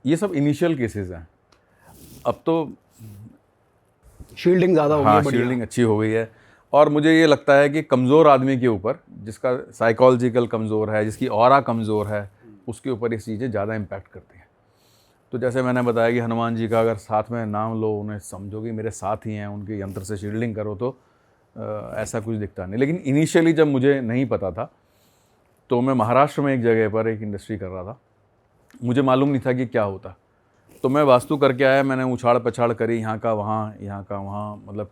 ये सब इनिशियल केसेस हैं, अब तो शील्डिंग ज़्यादा हो गई है, हाँ बढ़िया। शील्डिंग अच्छी हो गई है। और मुझे ये लगता है कि कमज़ोर आदमी के ऊपर, जिसका साइकोलॉजिकल कमज़ोर है, जिसकी ऑरा कमज़ोर है, उसके ऊपर ये चीज़ें ज़्यादा इम्पैक्ट करती हैं। तो जैसे मैंने बताया कि हनुमान जी का अगर साथ में नाम लो, उन्हें समझो कि मेरे साथ ही हैं, उनके यंत्र से शील्डिंग करो, तो ऐसा कुछ दिखता नहीं। लेकिन इनिशियली जब मुझे नहीं पता था, तो मैं महाराष्ट्र में एक जगह पर एक इंडस्ट्री कर रहा था, मुझे मालूम नहीं था कि क्या होता। तो मैं वास्तु करके आया, मैंने उछाड़ पछाड़ करी, यहाँ का वहाँ, यहाँ का वहाँ, मतलब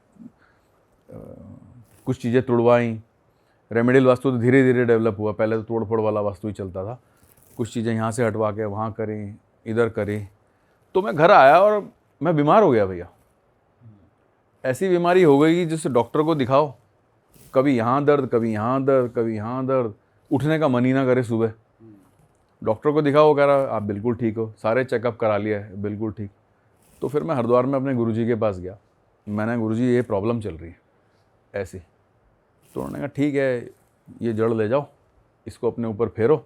कुछ चीज़ें तुड़वाई। रेमेडियल वास्तु तो धीरे धीरे डेवलप हुआ, पहले तो तोड़ फोड़ वाला वास्तु ही चलता था। कुछ चीज़ें यहाँ से हटवा के वहाँ करी, इधर करी। तो मैं घर आया और मैं बीमार हो गया भैया। ऐसी बीमारी हो गई कि जिससे डॉक्टर को दिखाओ, कभी यहाँ दर्द, कभी यहाँ दर्द, कभी यहाँ दर्द, उठने का मन ही ना करे सुबह। डॉक्टर को दिखाओ, वो कह रहा आप बिल्कुल ठीक हो, सारे चेकअप करा लिया है, बिल्कुल ठीक। तो फिर मैं हरिद्वार में अपने गुरुजी के पास गया, मैंने गुरुजी ये प्रॉब्लम चल रही है ऐसी। तो उन्होंने कहा ठीक है, ये जड़ ले जाओ, इसको अपने ऊपर फेरो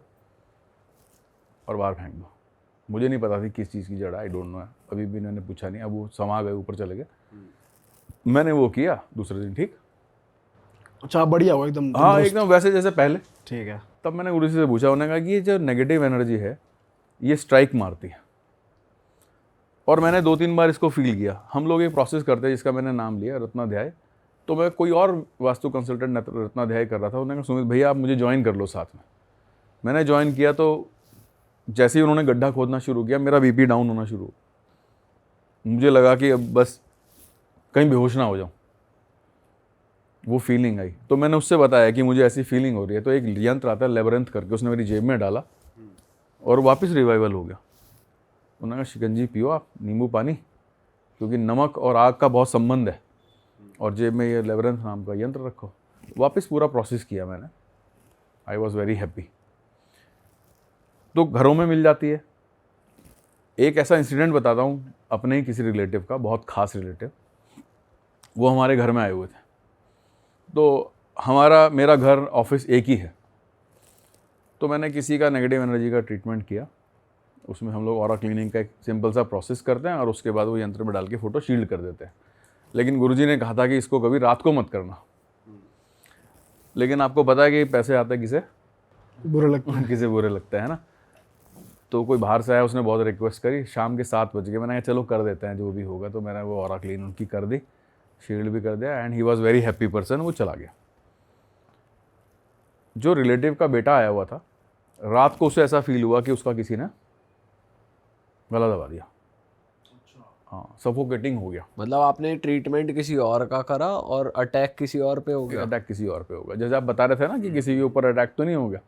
और बाहर फेंक दो। मुझे नहीं पता थी किस चीज़ की जड़ है, आई डोंट नो है, अभी भी इन्होंने पूछा नहीं। अब वो समा गए, ऊपर चले गए। मैंने वो किया, दूसरे दिन ठीक। अच्छा, बढ़िया हुआ एकदम। हाँ, एकदम वैसे जैसे पहले। ठीक है। तब मैंने गुरुजी से पूछा, उन्होंने कहा कि ये जो नेगेटिव एनर्जी है ये स्ट्राइक मारती है। और मैंने 2-3 बार इसको फील किया। हम लोग एक प्रोसेस करते हैं जिसका मैंने नाम लिया रत्नाध्याय। तो मैं कोई और वास्तु कंसल्टेंट रत्नाध्याय कर रहा था, उन्होंने कहा सुमित भैया आप मुझे ज्वाइन कर लो साथ में। मैंने ज्वाइन किया तो जैसे ही उन्होंने गड्ढा खोदना शुरू किया, मेरा बीपी डाउन होना शुरू हुआ। मुझे लगा कि अब बस कहीं बेहोश ना हो जाऊँ, वो फीलिंग आई। तो मैंने उससे बताया कि मुझे ऐसी फीलिंग हो रही है। तो एक यंत्र आता है लेबरेंथ करके, उसने मेरी जेब में डाला और वापस रिवाइवल हो गया। उन्होंने कहा शिकंजी पियो आप, नींबू पानी, क्योंकि नमक और आग का बहुत संबंध है, और जेब में ये लेबरेंथ नाम का यंत्र रखो। वापस पूरा प्रोसेस किया मैंने। I was very happy. तो घरों में मिल जाती है। एक ऐसा इंसिडेंट बताता हूँ अपने ही किसी रिलेटिव का, बहुत खास रिलेटिव। वो हमारे घर में आए हुए थे। तो मेरा घर ऑफिस एक ही है। तो मैंने किसी का नेगेटिव एनर्जी का ट्रीटमेंट किया। उसमें हम लोग ऑरा क्लीनिंग का एक सिंपल सा प्रोसेस करते हैं और उसके बाद वो यंत्र में डाल के फ़ोटो शील्ड कर देते हैं। लेकिन गुरुजी ने कहा था कि इसको कभी रात को मत करना। लेकिन आपको पता है कि पैसे आते हैं किसे बुरा लगता है। किसे बुरे लगते हैं ना। तो कोई बाहर से आया, उसने बहुत रिक्वेस्ट करी। शाम के 7 बज गए, मैंने कहा चलो कर देते हैं जो भी होगा। तो मैंने वो ऑरा क्लीन उनकी कर दी, शील्ड भी कर दिया, and he was very happy person. वो चला गया। जो रिलेटिव का बेटा आया हुआ था, रात को उसे ऐसा फील हुआ कि उसका किसी ने गला दबा दिया। हाँ, सफोकेटिंग हो गया। मतलब आपने ट्रीटमेंट किसी और का करा और अटैक किसी और पे हो गया। अटैक किसी और पे होगा। जैसे आप बता रहे थे ना कि किसी के ऊपर अटैक तो नहीं हो गया।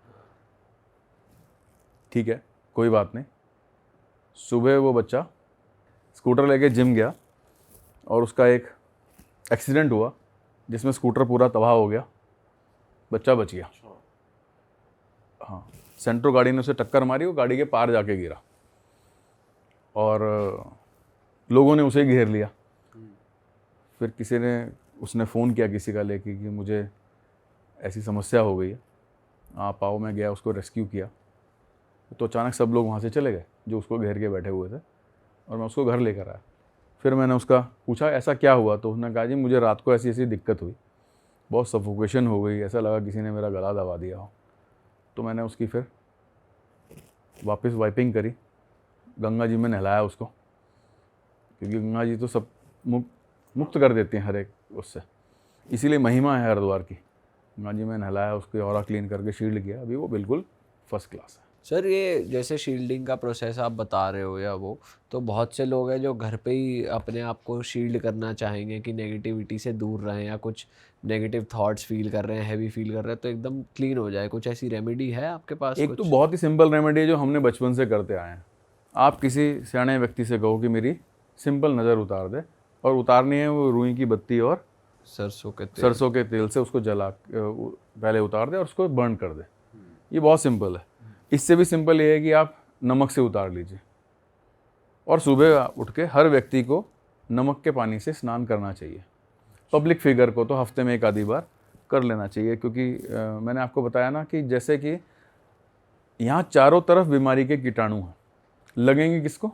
ठीक है, कोई बात नहीं। सुबह वो बच्चा स्कूटर लेके जिम गया और उसका एक एक्सीडेंट हुआ जिसमें स्कूटर पूरा तबाह हो गया। बच्चा बच गया। हाँ, सेंट्रो गाड़ी ने उसे टक्कर मारी, वो गाड़ी के पार जाके गिरा और लोगों ने उसे घेर लिया। फिर उसने फ़ोन किया किसी का लेके कि मुझे ऐसी समस्या हो गई है, आप आओ। मैं गया, उसको रेस्क्यू किया। तो अचानक सब लोग वहाँ से चले गए जो उसको घेर के बैठे हुए थे, और मैं उसको घर लेकर आया। फिर मैंने उसका पूछा ऐसा क्या हुआ, तो उसने कहा जी मुझे रात को ऐसी ऐसी दिक्कत हुई, बहुत सफोकेशन हो गई, ऐसा लगा किसी ने मेरा गला दबा दिया हो। तो मैंने उसकी फिर वापस वाइपिंग करी, गंगा जी में नहलाया उसको, क्योंकि गंगा जी तो सब मुक्त कर देती हैं हर एक उससे, इसीलिए महिमा है हरिद्वार की। गंगा जी में नहलाया, उसको ऑरा क्लीन करके शील्ड किया, अभी वो बिल्कुल फर्स्ट क्लास है। सर ये जैसे शील्डिंग का प्रोसेस आप बता रहे हो या वो, तो बहुत से लोग हैं जो घर पे ही अपने आप को शील्ड करना चाहेंगे कि नेगेटिविटी से दूर रहें, या कुछ नेगेटिव थॉट्स फील कर रहे हैं, हैवी फील कर रहे हैं, तो एकदम क्लीन हो जाए। कुछ ऐसी रेमेडी है आपके पास? एक कुछ? तो बहुत ही सिंपल रेमेडी है जो हमने बचपन से करते आए हैं। आप किसी सियाने व्यक्ति से कहो कि मेरी सिंपल नज़र उतार दे, और उतारनी है वो रुई की बत्ती और सरसों के तेल से उसको जला पहले उतार दे और उसको बर्न कर दे। ये बहुत सिंपल है। इससे भी सिंपल ये है कि आप नमक से उतार लीजिए, और सुबह उठ के हर व्यक्ति को नमक के पानी से स्नान करना चाहिए। पब्लिक फिगर को तो हफ्ते में 1 आधी बार कर लेना चाहिए, क्योंकि मैंने आपको बताया ना कि जैसे कि यहाँ चारों तरफ बीमारी के कीटाणु हैं, लगेंगे किसको?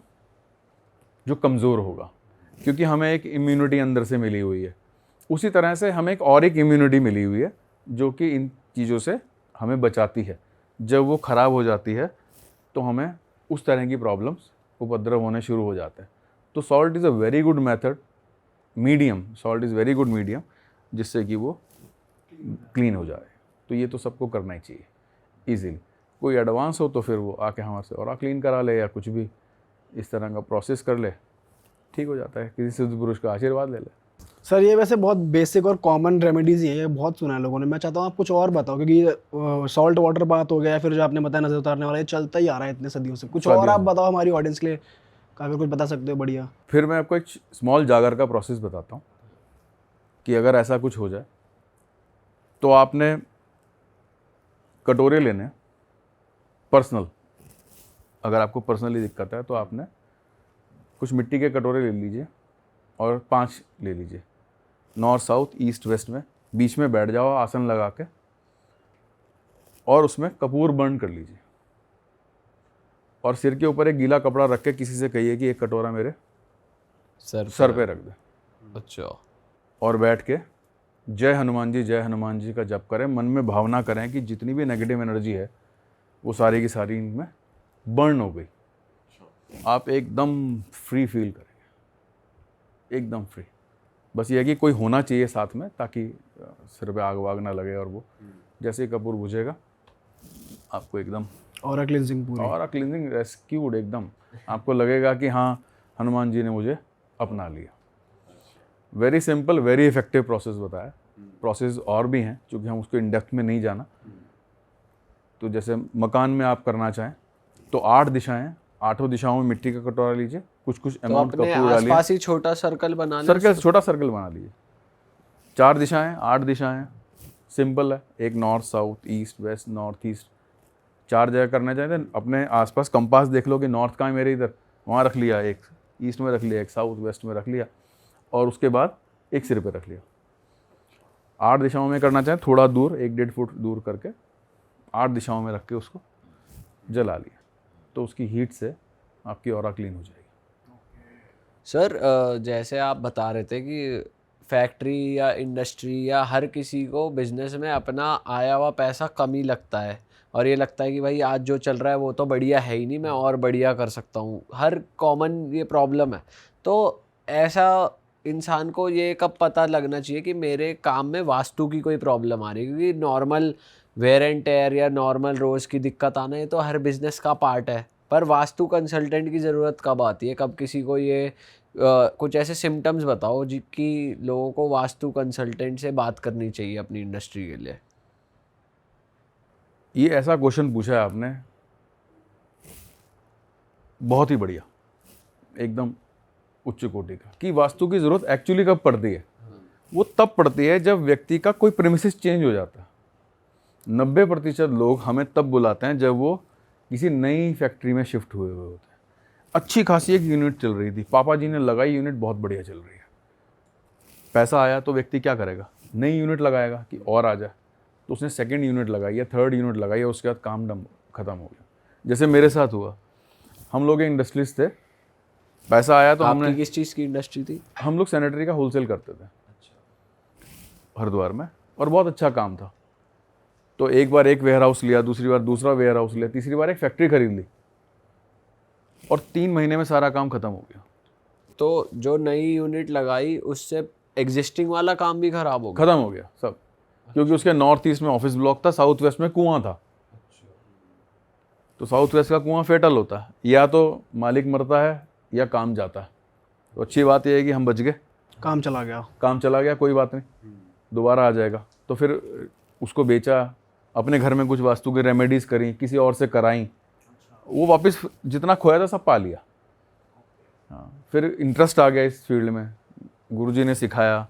जो कमज़ोर होगा, क्योंकि हमें एक इम्यूनिटी अंदर से मिली हुई है। उसी तरह से हमें एक इम्यूनिटी मिली हुई है जो कि इन चीज़ों से हमें बचाती है। जब वो ख़राब हो जाती है तो हमें उस तरह की प्रॉब्लम्स उपद्रव होने शुरू हो जाते हैं। तो salt is a very good method, medium, salt is very good medium, जिससे कि वो क्लीन हो जाए। तो ये तो सबको करना ही चाहिए ईजीली। कोई एडवांस हो तो फिर वो आके हमारे से और क्लीन करा ले या कुछ भी इस तरह का प्रोसेस कर ले, ठीक हो जाता है। किसी सिद्ध पुरुष का आशीर्वाद ले ले। सर ये वैसे बहुत बेसिक और कॉमन रेमेडीज ही है, ये बहुत सुना है लोगों ने। मैं चाहता हूँ आप कुछ और बताओ, क्योंकि सॉल्ट वाटर बात हो गया, फिर जो आपने बताया नजर उतारने वाला, ये चलता ही आ रहा है इतने सदियों से। कुछ और आप बताओ हमारी ऑडियंस के लिए, अगर कुछ बता सकते हो बढ़िया। फिर मैं आपको एक स्मॉल जागर का प्रोसेस बताता हूँ कि अगर ऐसा कुछ हो जाए तो आपने कटोरे लेने पर्सनल, अगर आपको पर्सनली दिक्कत है तो आपने कुछ मिट्टी के कटोरे ले लीजिए और 5 ले लीजिए, नॉर्थ साउथ ईस्ट वेस्ट में, बीच में बैठ जाओ आसन लगा के और उसमें कपूर बर्न कर लीजिए और सिर के ऊपर एक गीला कपड़ा रख के किसी से कहिए कि एक कटोरा मेरे सर पे रख दे। अच्छा। और बैठ के जय हनुमान जी का जप करें, मन में भावना करें कि जितनी भी नेगेटिव एनर्जी है वो सारी की सारी इनमें बर्न हो गई। आप एकदम फ्री फील करेंगे, एकदम फ्री। बस ये है कि कोई होना चाहिए साथ में ताकि सिर पे आग वाग ना लगे, और वो जैसे ही कपूर बुझेगा आपको एकदम और क्लींजिंग पूरी, और क्लींजिंग रेस्क्यूड, एकदम आपको लगेगा कि हाँ हनुमान जी ने मुझे अपना लिया। Very simple, very effective process बताया। प्रोसेस और भी हैं क्योंकि हम उसको इन डेप्थ में नहीं जाना। तो जैसे मकान में आप करना चाहें तो 8 दिशाएं, 8 दिशाओं में मिट्टी का कटोरा लीजिए, कुछ कुछ तो अमाउंट अपने कपूर डालिए, आसपास ही छोटा सर्कल बना लें। सर्कल, छोटा सर्कल बना लीजिए। 4 दिशाएं, 8 दिशाएं, सिंपल है। एक north south east west north east, 4 जगह करना चाहते हैं। अपने आसपास कंपास देख लो कि नॉर्थ कहाँ है मेरे, इधर, वहाँ रख लिया, एक ईस्ट में रख लिया, एक साउथ वेस्ट में रख लिया, और उसके बाद एक सिर पे रख लिया। 8 दिशाओं में करना चाहें, थोड़ा दूर 1-1.5 फुट दूर करके 8 दिशाओं में रख के उसको जला लिया, तो उसकी हीट से आपकी ऑरा क्लीन हो जाएगी। सर जैसे आप बता रहे थे कि फैक्ट्री या इंडस्ट्री या हर किसी को बिजनेस में अपना आया हुआ पैसा कम ही लगता है, और ये लगता है कि भाई आज जो चल रहा है वो तो बढ़िया है ही नहीं, मैं और बढ़िया कर सकता हूँ। हर कॉमन ये प्रॉब्लम है। तो ऐसा इंसान को ये कब पता लगना चाहिए कि मेरे काम में वास्तु की कोई प्रॉब्लम आ रही है? क्योंकि नॉर्मल वेयर एंड टेयर या नॉर्मल रोज़ की दिक्कत आना ये तो हर बिजनेस का पार्ट है, पर वास्तु कंसल्टेंट की ज़रूरत कब आती है? कब किसी को ये कुछ ऐसे सिम्टम्स बताओ जिनकी लोगों को वास्तु कंसल्टेंट से बात करनी चाहिए अपनी इंडस्ट्री के लिए। ये ऐसा क्वेश्चन पूछा है आपने, बहुत ही बढ़िया, एकदम उच्च कोटि का, कि वास्तु की ज़रूरत एक्चुअली कब पड़ती है? वो तब पड़ती है जब व्यक्ति का कोई प्रेमिसेस चेंज हो जाता है। 90% लोग हमें तब बुलाते हैं जब वो किसी नई फैक्ट्री में शिफ्ट हुए होते हैं। अच्छी खासी एक यूनिट चल रही थी, पापा जी ने लगाई यूनिट, बहुत बढ़िया चल रही है, पैसा आया तो व्यक्ति क्या करेगा? नई यूनिट लगाएगा कि और आ जाए, तो उसने सेकंड यूनिट लगाई या थर्ड यूनिट लगाई है, उसके बाद काम खत्म हो गया। जैसे मेरे साथ हुआ, हम लोग इंडस्ट्रीज थे, पैसा आया तो हमने, किस चीज़ की इंडस्ट्री थी? हम लोग सैनिटरी का होलसेल करते थे हरिद्वार में, और बहुत अच्छा काम था। तो एक बार एक वेयर हाउस लिया, दूसरी बार दूसरा वेयर हाउस लिया, तीसरी बार एक फैक्ट्री खरीद ली, और 3 महीने में सारा काम खत्म हो गया। तो जो नई यूनिट लगाई उससे एग्जिस्टिंग वाला काम भी खराब हो गया? खत्म हो गया सब, क्योंकि उसके नॉर्थ ईस्ट में ऑफिस ब्लॉक था, साउथ वेस्ट में कुआं था। तो साउथ वेस्ट का कुआं फेटल होता है, या तो मालिक मरता है या काम जाता है। तो अच्छी बात यह है कि हम बच गए, काम चला गया, कोई बात नहीं, दोबारा आ जाएगा। तो फिर उसको बेचा, अपने घर में कुछ वास्तु की रेमेडीज़ करी, किसी और से कराई, वो वापस जितना खोया था सब पा लिया। हाँ, फिर इंटरेस्ट आ गया इस फील्ड में, गुरुजी ने सिखाया,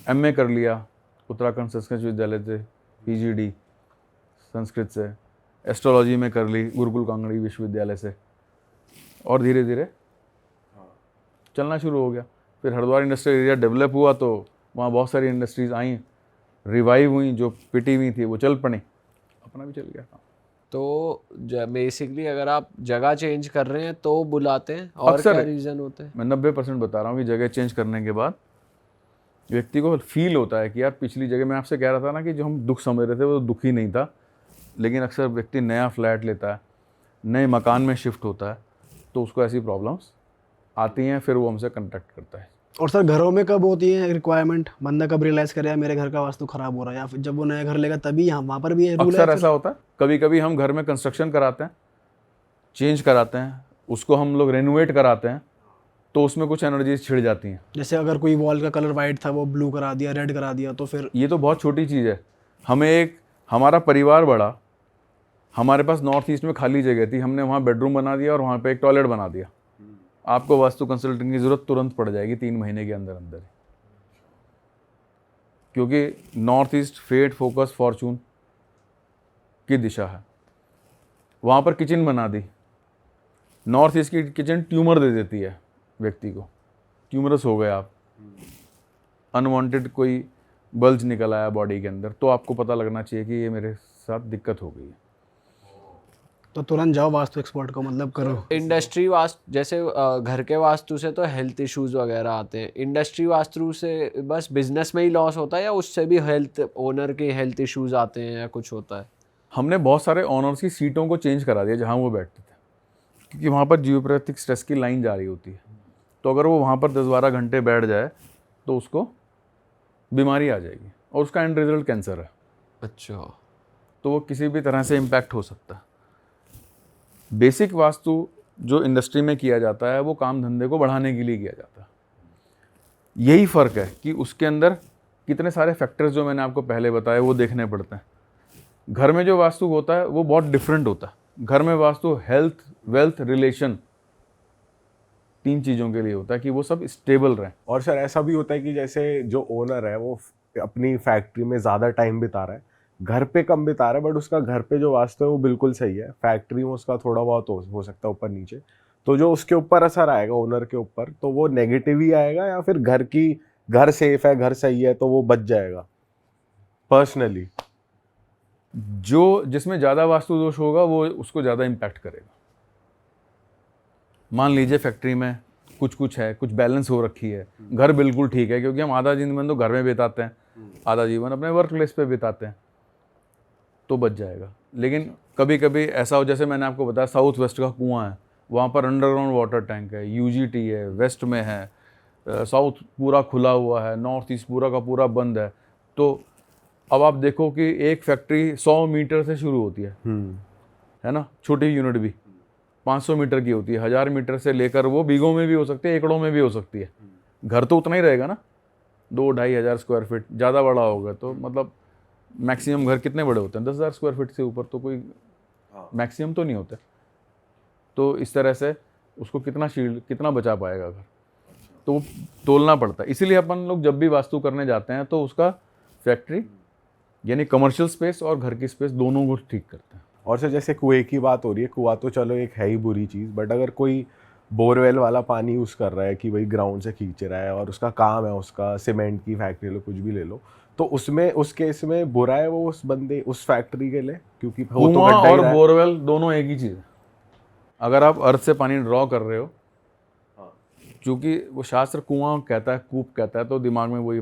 MA कर लिया उत्तराखंड संस्कृत विश्वविद्यालय से, PGD संस्कृत से, एस्ट्रोलॉजी में कर ली गुरुकुल कांगड़ी विश्वविद्यालय से, और धीरे धीरे चलना शुरू हो गया। फिर हरिद्वार इंडस्ट्रियल एरिया डेवलप हुआ, तो वहाँ बहुत सारी इंडस्ट्रीज़ आई, रिवाइव हुई, जो पिटी हुई थी वो चल पड़ी, अपना भी चल गया काम। तो बेसिकली अगर आप जगह चेंज कर रहे हैं तो बुलाते हैं, और क्या रीज़न होते हैं? मैं 90% बता रहा हूँ कि जगह चेंज करने के बाद व्यक्ति को फील होता है कि यार पिछली जगह, मैं आपसे कह रहा था ना कि जो हम दुख समझ रहे थे वो दुख ही नहीं था। लेकिन अक्सर व्यक्ति नया फ्लैट लेता है, नए मकान में शिफ्ट होता है, तो उसको ऐसी प्रॉब्लम्स आती हैं, फिर वो हमसे कंटेक्ट करता है। और सर घरों में कब होती है रिक्वायरमेंट, बंदा कब रियलाइज़ करे यार मेरे घर का वास्तु ख़राब हो रहा है, या फिर जब वो नया घर लेगा तभी यहाँ वहाँ पर भी ये रूल है? अक्सर ऐसा होता है, कभी कभी हम घर में कंस्ट्रक्शन कराते हैं, चेंज कराते हैं, उसको हम लोग रेनोवेट कराते हैं, तो उसमें कुछ एनर्जीज छिड़ जाती हैं। जैसे अगर कोई वॉल का कलर वाइट था वो ब्लू करा दिया, रेड करा दिया, तो फिर ये तो बहुत छोटी चीज़ है। हमारा परिवार बड़ा, हमारे पास नॉर्थ ईस्ट में खाली जगह थी, हमने वहाँ बेडरूम बना दिया और वहाँ पे एक टॉयलेट बना दिया। आपको वास्तु कंसल्टेंट की ज़रूरत तुरंत पड़ जाएगी 3 महीने के अंदर अंदर, क्योंकि north east fate, focus, fortune की दिशा है। वहाँ पर किचन बना दी, नॉर्थ ईस्ट की किचन ट्यूमर दे देती है व्यक्ति को, ट्यूमरस हो गए आप, अनवांटेड कोई बल्ज निकल आया बॉडी के अंदर, तो आपको पता लगना चाहिए कि ये मेरे साथ दिक्कत हो गई है। तो तुरंत जाओ वास्तु एक्सपर्ट को मतलब करो। इंडस्ट्री वास्तु जैसे घर के वास्तु से तो हेल्थ इश्यूज वगैरह आते हैं, इंडस्ट्री वास्तु से बस बिजनेस में ही लॉस होता है या उससे भी हेल्थ ओनर के हेल्थ इश्यूज आते हैं या कुछ होता है? हमने बहुत सारे ऑनर्स की सीटों को चेंज करा दिया जहाँ वो बैठते थे, क्योंकि वहाँ पर जियोपैथिक स्ट्रेस की लाइन जा रही होती है। तो अगर वो वहाँ पर 10-12 घंटे बैठ जाए तो उसको बीमारी आ जाएगी, और उसका एंड रिजल्ट कैंसर है। अच्छा, तो वो किसी भी तरह से इम्पैक्ट हो सकता है। बेसिक वास्तु जो इंडस्ट्री में किया जाता है वो काम धंधे को बढ़ाने के लिए किया जाता है। यही फ़र्क है कि उसके अंदर कितने सारे फैक्टर्स जो मैंने आपको पहले बताए वो देखने पड़ते हैं। घर में जो वास्तु होता है वो बहुत डिफरेंट होता है। घर में वास्तु हेल्थ, वेल्थ, रिलेशन, 3 चीज़ों के लिए होता है कि वो सब स्टेबल रहें। और सर ऐसा भी होता है कि जैसे जो ओनर है वो अपनी फैक्ट्री में ज़्यादा टाइम बिता रहा है, घर पे कम बिता रहा है, बट उसका घर पे जो वास्तु है वो बिल्कुल सही है, फैक्ट्री में उसका थोड़ा बहुत हो सकता है ऊपर नीचे, तो जो उसके ऊपर असर आएगा ओनर के ऊपर, तो वो नेगेटिव ही आएगा, या फिर घर सेफ है, घर सही है तो वो बच जाएगा? पर्सनली जो जिसमें ज़्यादा वास्तु दोष होगा वो उसको ज़्यादा इम्पैक्ट करेगा। मान लीजिए फैक्ट्री में कुछ है, कुछ बैलेंस हो रखी है, घर बिल्कुल ठीक है, क्योंकि हम आधा जीवन तो घर में बिताते हैं, आधा जीवन अपने वर्क प्लेस पे बिताते हैं, तो बच जाएगा। लेकिन कभी कभी ऐसा हो, जैसे मैंने आपको बताया साउथ वेस्ट का कुआं है, वहाँ पर अंडरग्राउंड वाटर टैंक है, यूजीटी है, वेस्ट में है, साउथ पूरा खुला हुआ है, नॉर्थ ईस्ट पूरा का पूरा बंद है। तो अब आप देखो कि एक फैक्ट्री 100 मीटर से शुरू होती है ना, छोटी यूनिट भी 500 मीटर की होती है, 1000 मीटर से लेकर वो बीघों में भी हो सकती है, एकड़ों में भी हो सकती है। घर तो उतना ही रहेगा ना, 2-2.5 हज़ार स्क्वायर फीट, ज़्यादा बड़ा होगा तो मतलब मैक्सिमम घर कितने बड़े होते हैं? 10,000 स्क्वायर फीट से ऊपर तो कोई मैक्सिमम तो नहीं होते। तो इस तरह से उसको कितना बचा पाएगा घर, तो तोलना पड़ता है। इसीलिए अपन लोग जब भी वास्तु करने जाते हैं तो उसका फैक्ट्री यानी कमर्शियल स्पेस और घर की स्पेस दोनों को ठीक करते हैं। और सर जैसे कुएं की बात हो रही है, कुआं तो चलो एक है ही बुरी चीज़, बट अगर कोई बोरवेल वाला पानी यूज़ कर रहा है कि भाई ग्राउंड से खींच रहा है और उसका काम है, उसका सीमेंट की फैक्ट्री लो, कुछ भी ले लो, तो उसमें उस केस में बुरा है वो उस बंदे उस फैक्ट्री के लिए, क्योंकि वो तो कुआं गड्ढा ही और रहा है। बोरवेल दोनों एक ही चीज़ है। अगर आप अर्थ से पानी ड्रॉ कर रहे हो, क्योंकि वो शास्त्र कुआं कहता है, कूप कहता है, तो दिमाग में वही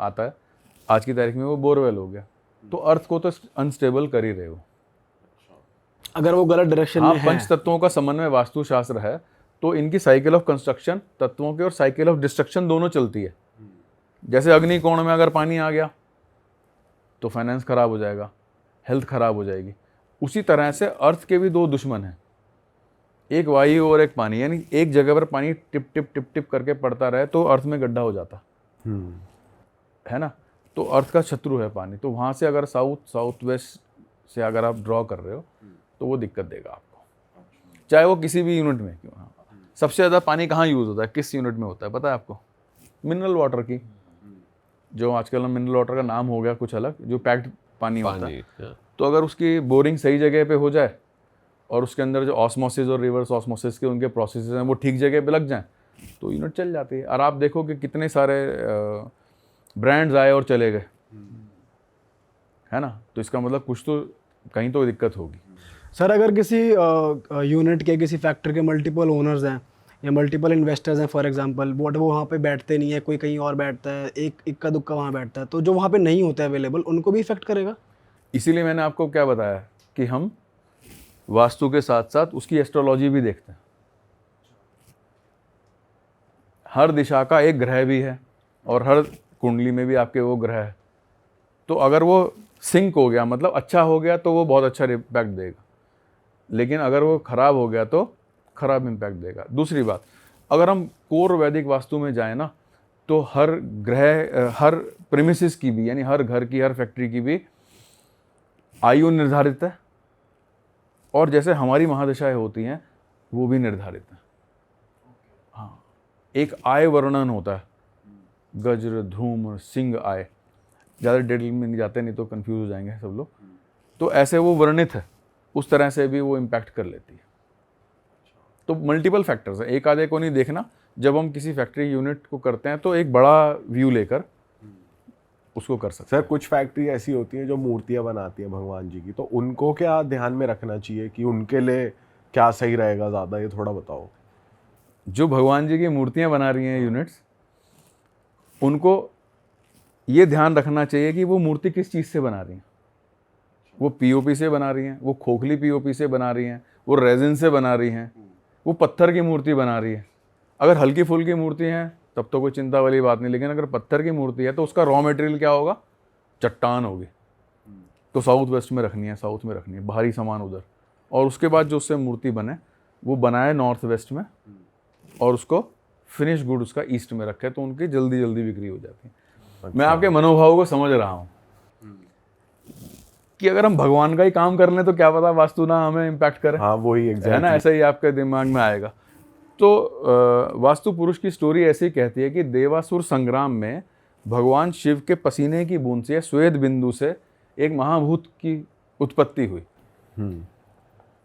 आता है। आज की तारीख में वो बोरवेल हो गया, तो अर्थ को तो अनस्टेबल कर ही रहे हो। अगर वो गलत डायरेक्शन हाँ, में है। पंच तत्वों का समन्वय वास्तुशास्त्र है, तो इनकी साइकिल ऑफ कंस्ट्रक्शन तत्वों के और साइकिल ऑफ डिस्ट्रक्शन दोनों चलती है। जैसे अग्नि कोण में अगर पानी आ गया तो फाइनेंस खराब हो जाएगा, हेल्थ खराब हो जाएगी। उसी तरह से अर्थ के भी 2 दुश्मन हैं, एक वायु और एक पानी। यानी एक जगह पर पानी टिप टिप टिप टिप करके पड़ता रहे तो अर्थ में गड्ढा हो जाता है ना। तो अर्थ का शत्रु है पानी। तो वहाँ से अगर साउथ वेस्ट से अगर आप ड्रॉ कर रहे हो तो वो दिक्कत देगा आपको, चाहे वो किसी भी यूनिट में क्यों। सबसे ज़्यादा पानी कहाँ यूज़ होता है, किस यूनिट में होता है पता है आपको? मिनरल वाटर की, जो आजकल मिनरल वाटर का नाम हो गया कुछ अलग, जो पैक्ड पानी होता है। तो अगर उसकी बोरिंग सही जगह पे हो जाए और उसके अंदर जो ऑस्मोसिस और रिवर्स ऑस्मोसिस के उनके प्रोसेस हैं वो ठीक जगह पे लग जाएं तो यूनिट चल जाती है। और आप देखो कि कितने सारे ब्रांड्स आए और चले गए, है ना। तो इसका मतलब कुछ तो कहीं तो दिक्कत होगी। सर अगर किसी यूनिट के, किसी फैक्ट्री के मल्टीपल ओनर्स हैं या मल्टीपल इन्वेस्टर्स हैं फॉर एग्जांपल, बट वो वहाँ पे बैठते नहीं है, कोई कहीं और बैठता है, एक इक्का दुक्का वहाँ बैठता है, तो जो वहाँ पे नहीं होता है अवेलेबल, उनको भी इफेक्ट करेगा? इसीलिए मैंने आपको क्या बताया कि हम वास्तु के साथ साथ उसकी एस्ट्रोलॉजी भी देखते हैं। हर दिशा का एक ग्रह भी है और हर कुंडली में भी आपके वो ग्रह है। तो अगर वो सिंक हो गया, मतलब अच्छा हो गया, तो वो बहुत अच्छा इम्पैक्ट देगा, लेकिन अगर वो खराब हो गया तो खराब इम्पैक्ट देगा। दूसरी बात, अगर हम कोर वैदिक वास्तु में जाएं ना, तो हर ग्रह, हर प्रेमिसेस की भी, यानी हर घर की, हर फैक्ट्री की भी आयु निर्धारित है, और जैसे हमारी महादशाएं होती हैं वो भी निर्धारित है। हाँ, एक आय वर्णन होता है, गज्र, धूम्र, सिंह आय। ज़्यादा डिटेल में नहीं जाते, नहीं तो कंफ्यूज हो जाएंगे सब लोग। तो ऐसे वो वर्णित है, उस तरह से भी वो इम्पैक्ट कर लेती है। तो मल्टीपल फैक्टर्स हैं, एक आधे को नहीं देखना। जब हम किसी फैक्ट्री यूनिट को करते हैं तो एक बड़ा व्यू लेकर उसको कर सकते सर कुछ फैक्ट्री ऐसी होती है जो मूर्तियां बनाती हैं भगवान जी की, तो उनको क्या ध्यान में रखना चाहिए कि उनके लिए क्या सही रहेगा ज़्यादा, ये थोड़ा बताओ। हैं। जो भगवान जी की मूर्तियां बना रही हैं यूनिट्स, उनको ये ध्यान रखना चाहिए कि वो मूर्ति किस चीज़ से बना रही हैं। वो पीओपी से बना रही हैं, वो खोखली पीओपी से बना रही हैं, वो रेजिन से बना रही हैं, वो पत्थर की मूर्ति बना रही है। अगर हल्की फुल्की मूर्ति हैं तब तो कोई चिंता वाली बात नहीं, लेकिन अगर पत्थर की मूर्ति है तो उसका रॉ मटेरियल क्या होगा? चट्टान होगी। तो साउथ वेस्ट में रखनी है, साउथ में रखनी है, बाहरी सामान उधर, और उसके बाद जो उससे मूर्ति बने वो बनाए नॉर्थ वेस्ट में, और उसको फिनिश गुड उसका ईस्ट में रखे, तो उनकी जल्दी जल्दी बिक्री हो जाती है। मैं आपके मनोभाव को समझ रहा हूँ कि अगर हम भगवान का ही काम कर लें तो क्या पता वास्तु ना हमें इम्पैक्ट करे। हाँ वही है ना, एग्जैक्टली। ऐसा ही आपके दिमाग में आएगा। तो वास्तु पुरुष की स्टोरी ऐसी कहती है कि देवासुर संग्राम में भगवान शिव के पसीने की बूंद से, श्वेत बिंदु से एक महाभूत की उत्पत्ति हुई।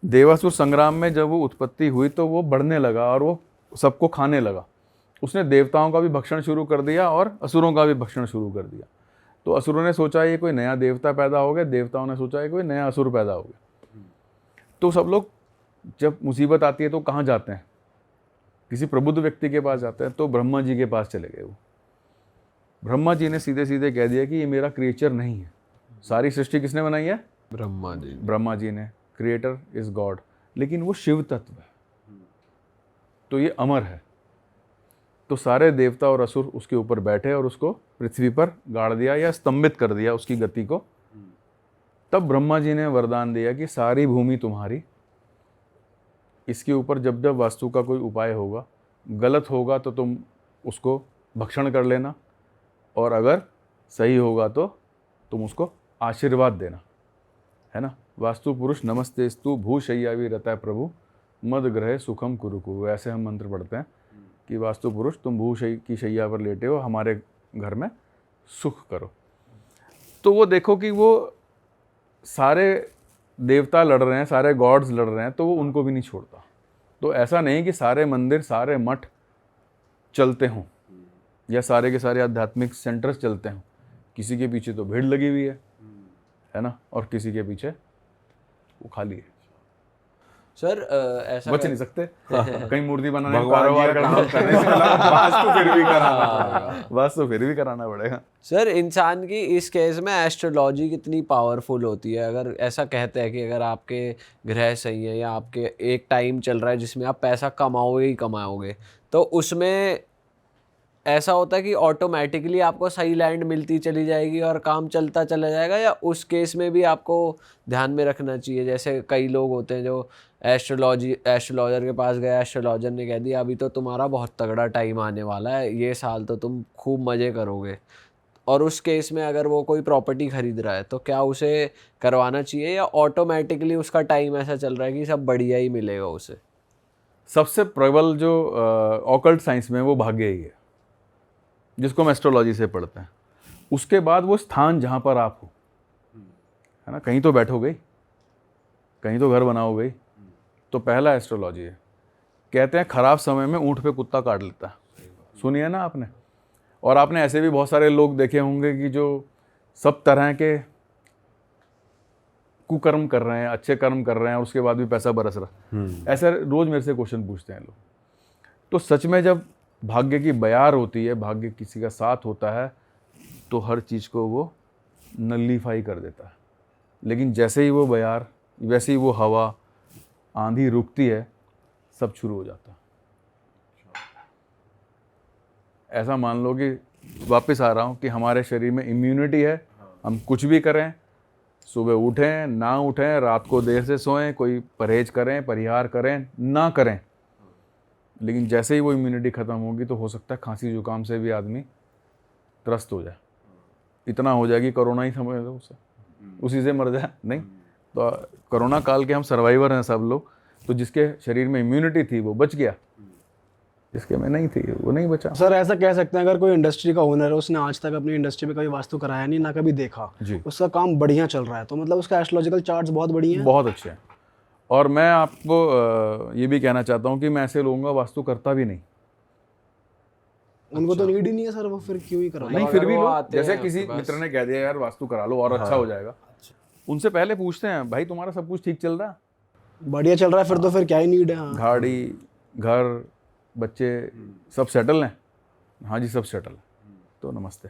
देवासुर संग्राम में जब वो उत्पत्ति हुई तो वो बढ़ने लगा और वो सबको खाने लगा। उसने देवताओं का भी भक्षण शुरू कर दिया और असुरों का भी भक्षण शुरू कर दिया। तो असुरों ने सोचा ये कोई नया देवता पैदा हो गया, देवताओं ने सोचा ये कोई नया असुर पैदा हो गया। तो सब लोग जब मुसीबत आती है तो कहाँ जाते हैं? किसी प्रबुद्ध व्यक्ति के पास जाते हैं। तो ब्रह्मा जी के पास चले गए। वो ब्रह्मा जी ने सीधे सीधे कह दिया कि ये मेरा क्रिएचर नहीं है। सारी सृष्टि किसने बनाई है? ब्रह्मा जी। ब्रह्मा जी ने। क्रिएटर इज गॉड, लेकिन वो शिव तत्व है, तो ये अमर है। तो सारे देवता और असुर उसके ऊपर बैठे और उसको पृथ्वी पर गाड़ दिया या स्तंभित कर दिया उसकी गति को। तब ब्रह्मा जी ने वरदान दिया कि सारी भूमि तुम्हारी, इसके ऊपर जब जब वास्तु का कोई उपाय होगा, गलत होगा तो तुम उसको भक्षण कर लेना, और अगर सही होगा तो तुम उसको आशीर्वाद देना, है ना। वास्तु पुरुष नमस्तेस्तु भूशय्यावी रता प्रभु मद ग्रह सुखम कुरुकु, ऐसे हम मंत्र पढ़ते हैं कि वास्तु पुरुष तुम की शैया पर लेटे हो, हमारे घर में सुख करो। तो वो देखो कि वो सारे देवता लड़ रहे हैं, सारे गॉड्स लड़ रहे हैं, तो वो उनको भी नहीं छोड़ता। तो ऐसा नहीं कि सारे मंदिर, सारे मठ चलते हों या सारे के सारे आध्यात्मिक सेंटर्स चलते हों। किसी के पीछे तो भीड़ लगी हुई है ना, और किसी के पीछे वो खाली है। सर ऐसा बच नहीं सकते। कहीं मूर्ति बनाने भगवान जी कारोबार का करना काम करने से मतलब वास्तु फिर भी कराना पड़ेगा। वास्तु फिर भी कराना पड़ेगा। सर इंसान की इस केस में एस्ट्रोलॉजी कितनी पावरफुल होती है? अगर ऐसा कहते हैं कि अगर आपके ग्रह सही है या आपके एक टाइम चल रहा है जिसमें आप पैसा कमाओगे ही कमाओगे, तो उसमें ऐसा होता है कि ऑटोमेटिकली आपको सही लैंड मिलती चली जाएगी और काम चलता चला जाएगा, या उस केस में भी आपको ध्यान में रखना चाहिए? जैसे कई लोग होते हैं जो एस्ट्रोलॉजर के पास गया, एस्ट्रोलॉजर ने कह दिया अभी तो तुम्हारा बहुत तगड़ा टाइम आने वाला है, ये साल तो तुम खूब मज़े करोगे, और उस केस में अगर वो कोई प्रॉपर्टी खरीद रहा है तो क्या उसे करवाना चाहिए, या ऑटोमेटिकली उसका टाइम ऐसा चल रहा है कि सब बढ़िया ही मिलेगा उसे? सबसे प्रबल जो ऑकल्ट साइंस में वो भाग्य ही है, जिसको हम एस्ट्रोलॉजी से पढ़ते हैं। उसके बाद वो स्थान जहाँ पर आप हो, है ना, कहीं तो बैठोगे, कहीं तो घर बनाओगे, तो पहला एस्ट्रोलॉजी है। कहते हैं खराब समय में ऊँट पे कुत्ता काट लेता है, सुनिए ना आपने। और आपने ऐसे भी बहुत सारे लोग देखे होंगे कि जो सब तरह के कुकर्म कर रहे हैं, अच्छे कर्म कर रहे हैं, और उसके बाद भी पैसा बरस रहा है। ऐसे रोज मेरे से क्वेश्चन पूछते हैं लोग। तो सच में जब भाग्य की बयार होती है, भाग्य किसी का साथ होता है, तो हर चीज़ को वो नलीफाई कर देता है। लेकिन जैसे ही वो बयार, वैसे ही वो हवा, आंधी रुकती है, सब शुरू हो जाता है। ऐसा मान लो कि वापस आ रहा हूँ कि हमारे शरीर में इम्यूनिटी है, हम कुछ भी करें, सुबह उठें ना उठें, रात को देर से सोएं, कोई परहेज करें, परिहार करें ना करें, लेकिन जैसे ही वो इम्यूनिटी ख़त्म होगी तो हो सकता है खांसी जुकाम से भी आदमी त्रस्त हो जाए, इतना हो जाए कि कोरोना ही समझ लो उसे, उसी से मर जाए। नहीं तो कोरोना काल के हम सर्वाइवर हैं सब लोग, तो जिसके शरीर में इम्यूनिटी थी वो बच गया, जिसके में नहीं थी वो नहीं बचा। सर ऐसा कह सकते हैं अगर कोई इंडस्ट्री का ओनर है, उसने आज तक अपनी इंडस्ट्री में कभी वास्तु कराया नहीं, ना कभी देखा, जी। उसका काम बढ़िया चल रहा है, तो मतलब उसका एस्ट्रोलॉजिकल चार्ट्स बहुत बढ़िया है। बहुत अच्छे हैं। और मैं आपको ये भी कहना चाहता हूँ कि मैं ऐसे लोगों का वास्तु करता भी नहीं। उनको तो नीड ही नहीं है सर, वो फिर क्यों ही कराएं। नहीं, अगर फिर भी वो लोग, आते जैसे हैं किसी आपके पास। मित्र ने कह दिया यार वास्तु करा लो और अच्छा हो जाएगा, उनसे पहले पूछते हैं भाई तुम्हारा सब कुछ ठीक चल रहा है? बढ़िया चल रहा है फिर तो फिर क्या ही नीड है। हाँ। गाड़ी, घर, बच्चे सब सेटल हैं? हाँ जी सब सेटल है। तो नमस्ते।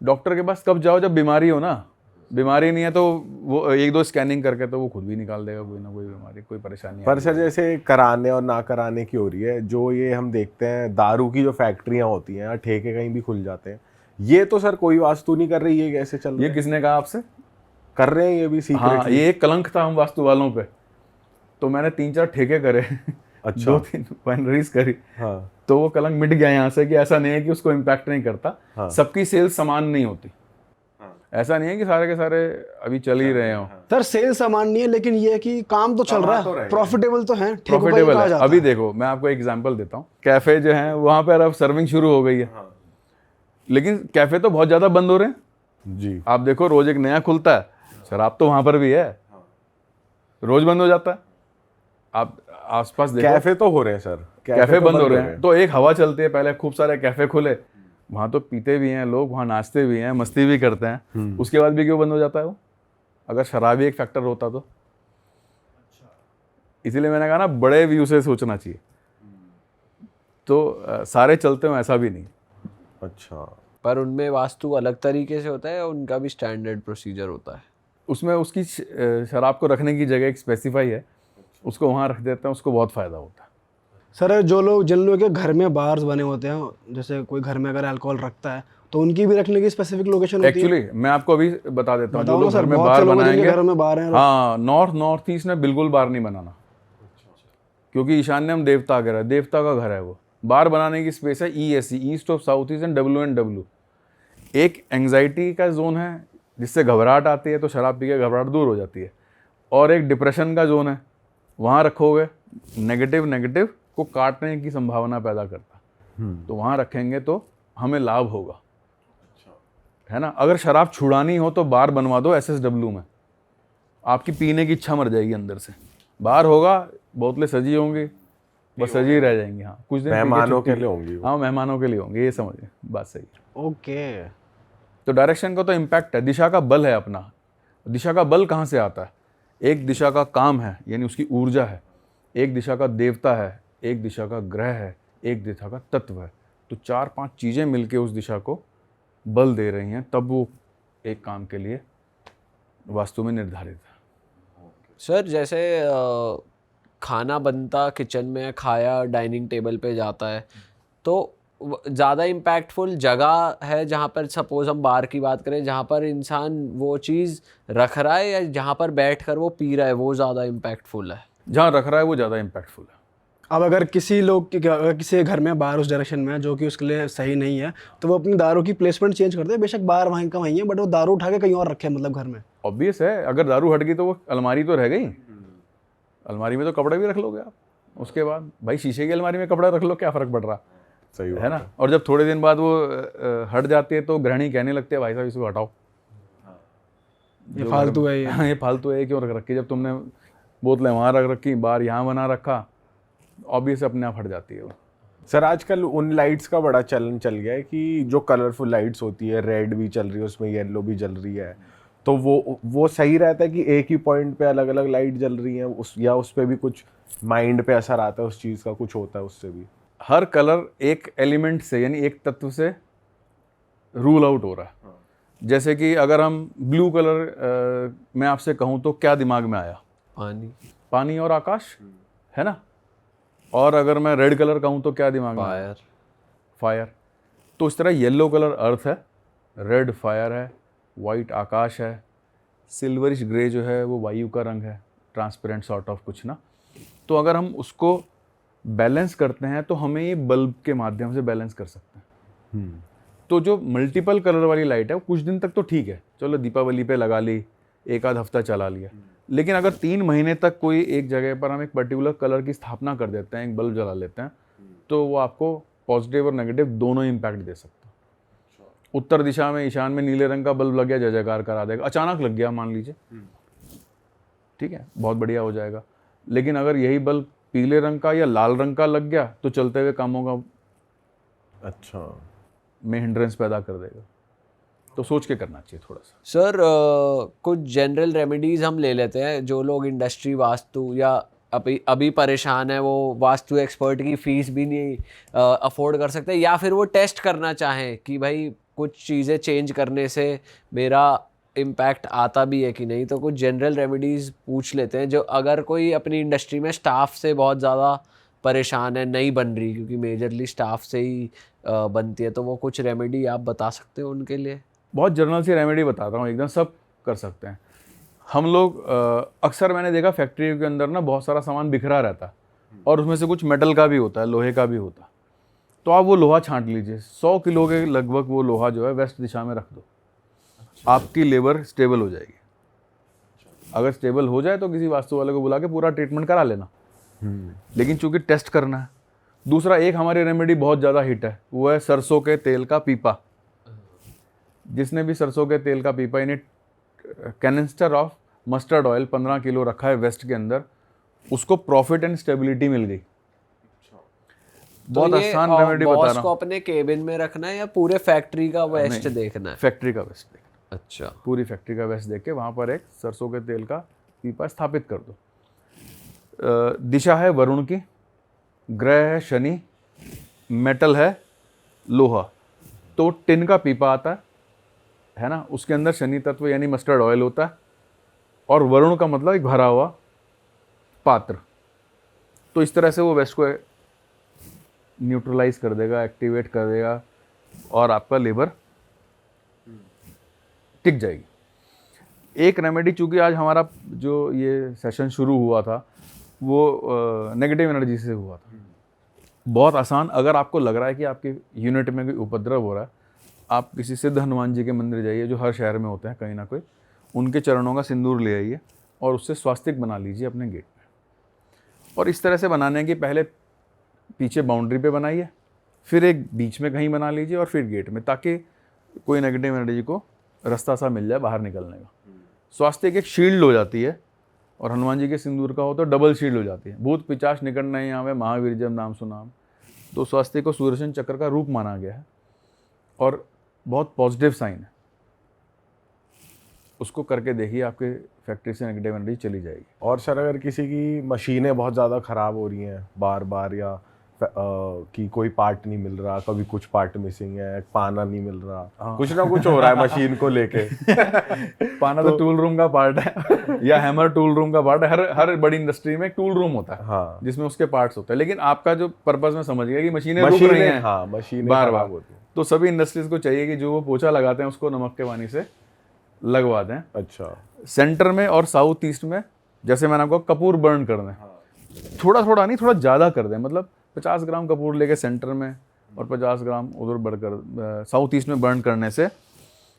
डॉक्टर के पास कब जाओ? जब बीमारी हो ना। बीमारी नहीं है तो वो एक दो स्कैनिंग करके तो वो खुद भी निकाल देगा कोई ना कोई बीमारी, कोई परेशानी। पर सर जैसे कराने और ना कराने की हो रही है, जो ये हम देखते हैं दारू की जो फैक्ट्रियां होती हैं या ठेके कहीं भी खुल जाते हैं, ये तो सर कोई वास्तु नहीं कर रही है, कैसे चल रहा ये है? किसने कहा आपसे? कर रहे हैं ये भी हाँ, सीक्रेटली। ये एक कलंक था हम वास्तु वालों पे। तो मैंने 3-4 ठेके करे, अच्छा। 2-3 वाइनरीज करी, हाँ तो वो कलंक मिट गया यहाँ से कि ऐसा नहीं है कि उसको इम्पैक्ट नहीं करता। हाँ। सबकी सेल्स समान नहीं होती। ऐसा नहीं है कि सारे के सारे अभी चल ही रहे हो। सर सेल सामान नहीं है, लेकिन ये है कि काम तो चल रहा है, प्रॉफिटेबल तो है, ठेकों का ही प्रॉफिटेबल कहा है। जाता अभी है। देखो मैं आपको एक एग्जांपल देता हूँ। कैफे जो हैं वहाँ पर अब सर्विंग शुरू हो गई है, लेकिन कैफे तो बहुत ज़्यादा बंद हो रहे हैं। जी। आप देखो रोज एक नया खुलता है, शराब तो वहाँ पर भी है, रोज बंद हो जाता है। आप आसपास देखो, कैफे तो हो रहे हैं सर, कैफे बंद हो रहे हैं। तो एक हवा चलती है, पहले खूब सारे कैफे खुले, वहाँ तो पीते भी हैं लोग, वहाँ नाचते भी हैं, मस्ती भी करते हैं, उसके बाद भी क्यों बंद हो जाता है वो? अगर शराब ही एक फैक्टर होता तो। इसीलिए मैंने कहा ना बड़े व्यू से सोचना चाहिए। तो सारे चलते हो ऐसा भी नहीं। अच्छा। पर उनमें वास्तु अलग तरीके से होता है, उनका भी स्टैंडर्ड प्रोसीजर होता है। उसमें उसकी शराब को रखने की जगह एक स्पेसिफाई है, उसको वहाँ रख देते हैं, उसको बहुत फ़ायदा होता है। सर जो लोग जिन लोगों के घर में बार्स बने होते हैं, जैसे कोई घर में अगर अल्कोहल रखता है तो उनकी भी रखने की स्पेसिफिक लोकेशन होती है। एक्चुअली मैं आपको अभी बता देता हूँ, जो बताओ लोग ना घर सर, में बहुत बार से लोग हैं जिनके बनाएंगे, घर में बार हैं। हाँ नॉर्थ ईस्ट में बिल्कुल बार नहीं बनाना, क्योंकि ईशान्यम देवता का है, देवता का घर है वो। बार बनाने की स्पेस है ESE, east of south east and WNW। एक एंग्जाइटी का जोन है जिससे घबराहट आती है, तो शराब पी के घबराहट दूर हो जाती है। और एक डिप्रेशन का जोन है, वहाँ रखोगे नेगेटिव को काटने की संभावना पैदा करता, तो वहाँ रखेंगे तो हमें लाभ होगा, है ना। अगर शराब छुड़ानी हो तो बार बनवा दो SSW में, आपकी पीने की इच्छा मर जाएगी अंदर से। बार होगा, बोतलें सजी होंगी, बस सजी रह जाएंगी। हाँ कुछ दिन पी के मेहमानों छुट्टी। के लिए होंगी वो। हाँ मेहमानों के लिए होंगे, ये समझिए, बात सही है। ओके। तो डायरेक्शन का तो इम्पैक्ट है, दिशा का बल है अपना। दिशा का बल कहाँ से आता है? एक दिशा का काम है, यानी उसकी ऊर्जा है, एक दिशा का देवता है, एक दिशा का ग्रह है, एक दिशा का तत्व है। तो 4-5 चीज़ें मिलके उस दिशा को बल दे रही हैं, तब वो एक काम के लिए वास्तु में निर्धारित है। सर जैसे खाना बनता किचन में, खाया डाइनिंग टेबल पे जाता है, तो ज़्यादा इम्पैक्टफुल जगह है जहाँ पर, सपोज हम बार की बात करें, जहाँ पर इंसान वो चीज़ रख रहा है या जहाँ पर बैठकर वो पी रहा है, वो ज़्यादा इम्पैक्टफुल है? जहाँ रख रहा है वो ज़्यादा इम्पैक्टफुल है। अब अगर किसी लोग अगर किसी के घर में बार उस डायरेक्शन में है जो कि उसके लिए सही नहीं है, तो वो अपनी दारू की प्लेसमेंट चेंज कर दे। बेशक बार वहीं का वहीं है, बट वो दारू उठा के कहीं और रखे, मतलब घर में। ऑब्वियस है, अगर दारू हट गई तो वो अलमारी तो रह गई, अलमारी में तो कपड़े भी रख लोगे आप। उसके बाद भाई शीशे की अलमारी में कपड़ा रख लो, क्या फ़र्क पड़ रहा सही है ना। और जब थोड़े दिन बाद वो हट जाती है तो गृहिणी कहने लगती है भाई साहब इसको हटाओ, ये फालतू है ये। हाँ ये फालतू है, क्यों रख रखी? जब तुमने बोतलें वहाँ रख रखी, बार यहाँ बना रखा, ऑब्वियस अपने आप हट जाती है वो। सर आजकल उन लाइट्स का बड़ा चलन चल गया है कि जो कलरफुल लाइट्स होती है, रेड भी चल रही है उसमें, येलो भी जल रही है, तो वो सही रहता है कि एक ही पॉइंट पे अलग अलग लाइट जल रही है, या उस पे भी कुछ माइंड पे असर आता है, उस चीज़ का कुछ होता है उससे भी? हर कलर एक एलिमेंट से, यानी एक तत्व से रूल आउट हो रहा है। जैसे कि अगर हम ब्लू कलर मैं आपसे कहूँ तो क्या दिमाग में आया? पानी। पानी और आकाश, है ना। और अगर मैं रेड कलर कहूँ तो क्या दिमाग में आया? फायर। फायर। तो इस तरह येलो कलर अर्थ है, रेड फायर है, वाइट आकाश है, सिल्वरिश ग्रे जो है वो वायु का रंग है, ट्रांसपेरेंट सॉर्ट ऑफ कुछ ना। तो अगर हम उसको बैलेंस करते हैं तो हमें ये बल्ब के माध्यम से बैलेंस कर सकते हैं। तो जो मल्टीपल कलर वाली लाइट है वो कुछ दिन तक तो ठीक है, चलो दीपावली पे लगा ली, एक आध हफ्ता चला लिया, लेकिन अगर 3 महीने तक कोई एक जगह पर हम एक पर्टिकुलर कलर की स्थापना कर देते हैं, एक बल्ब जला लेते हैं, तो वो आपको पॉजिटिव और नेगेटिव दोनों ही इम्पैक्ट दे सकता है। उत्तर दिशा में ईशान में नीले रंग का बल्ब लग गया, जय जयकार करा देगा, अचानक लग गया मान लीजिए, ठीक है, बहुत बढ़िया हो जाएगा। लेकिन अगर यही बल्ब पीले रंग का या लाल रंग का लग गया तो चलते हुए कामों का अच्छा में हिंड्रेंस पैदा कर देगा। तो सोच के करना चाहिए थोड़ा सा। सर कुछ जनरल रेमेडीज हम ले लेते हैं, जो लोग इंडस्ट्री वास्तु या अभी परेशान है, वो वास्तु एक्सपर्ट की फीस भी नहीं अफोर्ड कर सकते, या फिर वो टेस्ट करना चाहें कि भाई कुछ चीज़ें चेंज करने से मेरा इम्पैक्ट आता भी है कि नहीं। तो कुछ जनरल रेमेडीज़ पूछ लेते हैं, जो अगर कोई अपनी इंडस्ट्री में स्टाफ से बहुत ज़्यादा परेशान है, नहीं बन रही, क्योंकि मेजरली स्टाफ से ही बनती है, तो वो कुछ रेमेडी आप बता सकते हो उनके लिए? बहुत जनरल सी रेमेडी बताता हूँ, एकदम सब कर सकते हैं हम लोग। अक्सर मैंने देखा फैक्ट्री के अंदर ना बहुत सारा सामान बिखरा रहता है, और उसमें से कुछ मेटल का भी होता है, लोहे का भी होता है। तो आप वो लोहा छांट लीजिए, 100 किलो के लगभग वो लोहा जो है वेस्ट दिशा में रख दो, आपकी लेबर स्टेबल हो जाएगी। अगर स्टेबल हो जाए तो किसी वास्तु वाले को बुला के पूरा ट्रीटमेंट करा लेना, लेकिन चूंकि टेस्ट करना है। दूसरा, एक हमारी रेमेडी बहुत ज़्यादा हिट है, वो है सरसों के तेल का पीपा। जिसने भी सरसों के तेल का पीपा, यानी canister of mustard oil 15 kilo रखा है वेस्ट के अंदर, उसको प्रॉफिट एंड स्टेबिलिटी मिल गई। बहुत आसान रेमेडी बता रहा हूँ। को अपने केबिन में रखना है या पूरे फैक्ट्री का वेस्ट देखना है? फैक्ट्री का वेस्ट देखना। अच्छा, पूरी फैक्ट्री का वेस्ट देख के वहाँ पर एक सरसों के तेल का पीपा स्थापित कर दो। दिशा है वरुण की, ग्रह है शनि, मेटल है लोहा, तो टिन का पीपा आता है ना, उसके अंदर शनि तत्व यानी मस्टर्ड ऑयल होता है, और वरुण का मतलब एक भरा हुआ पात्र। तो इस तरह से वो वेस्ट को न्यूट्रलाइज कर देगा, एक्टिवेट कर देगा, और आपका लेबर टिक जाएगी। एक रेमेडी, चूंकि आज हमारा जो ये सेशन शुरू हुआ था वो नेगेटिव एनर्जी से हुआ था, बहुत आसान। अगर आपको लग रहा है कि आपके यूनिट में कोई उपद्रव हो रहा है, आप किसी सिद्ध हनुमान जी के मंदिर जाइए, जो हर शहर में होते हैं कहीं ना कोई, उनके चरणों का सिंदूर ले आइए और उससे स्वास्तिक बना लीजिए अपने गेट पे। और इस तरह से बनाने की पहले पीछे बाउंड्री पे बनाइए, फिर एक बीच में कहीं बना लीजिए, और फिर गेट में, ताकि कोई नेगेटिव एनर्जी को रास्ता सा मिल जाए बाहर निकलने का। स्वास्तिक एक शील्ड हो जाती है, और हनुमान जी के सिंदूर का हो तो डबल शील्ड हो जाती है। भूत पिचाश निकट नहीं आवे, महावीर जब नाम सुनाम। तो स्वास्तिक को सुदर्शन चक्र का रूप माना गया है, और बहुत पॉजिटिव साइन है। उसको करके देखिए, आपके फैक्ट्री से नेगेटिव एनर्जी चली जाएगी। और सर, अगर किसी की मशीनें बहुत ज़्यादा ख़राब हो रही हैं बार बार, या कि कोई पार्ट नहीं मिल रहा, कभी कुछ पार्ट मिसिंग है, पाना नहीं मिल रहा, कुछ ना कुछ हो रहा है मशीन को लेके पाना तो टूल रूम का पार्ट है, या हैमर टूल रूम का पार्ट है। हर बड़ी इंडस्ट्री में एक टूल रूम होता है, हाँ, जिसमें उसके पार्ट्स होते हैं। लेकिन आपका जो पर्पस में समझ गया कि मशीनें रुक रही हैं, हाँ, मशीनें बार खराब बार, होती हैं। तो सभी इंडस्ट्रीज को चाहिए कि जो वो पोछा लगाते हैं उसको नमक के पानी से लगवा दें। अच्छा, सेंटर में और साउथ ईस्ट में, जैसे मैंने आपको कपूर बर्न कर दें, थोड़ा थोड़ा नहीं, थोड़ा ज़्यादा कर दें। मतलब 50 ग्राम कपूर लेके सेंटर में और 50 ग्राम उधर बढ़कर साउथ ईस्ट में बर्न करने से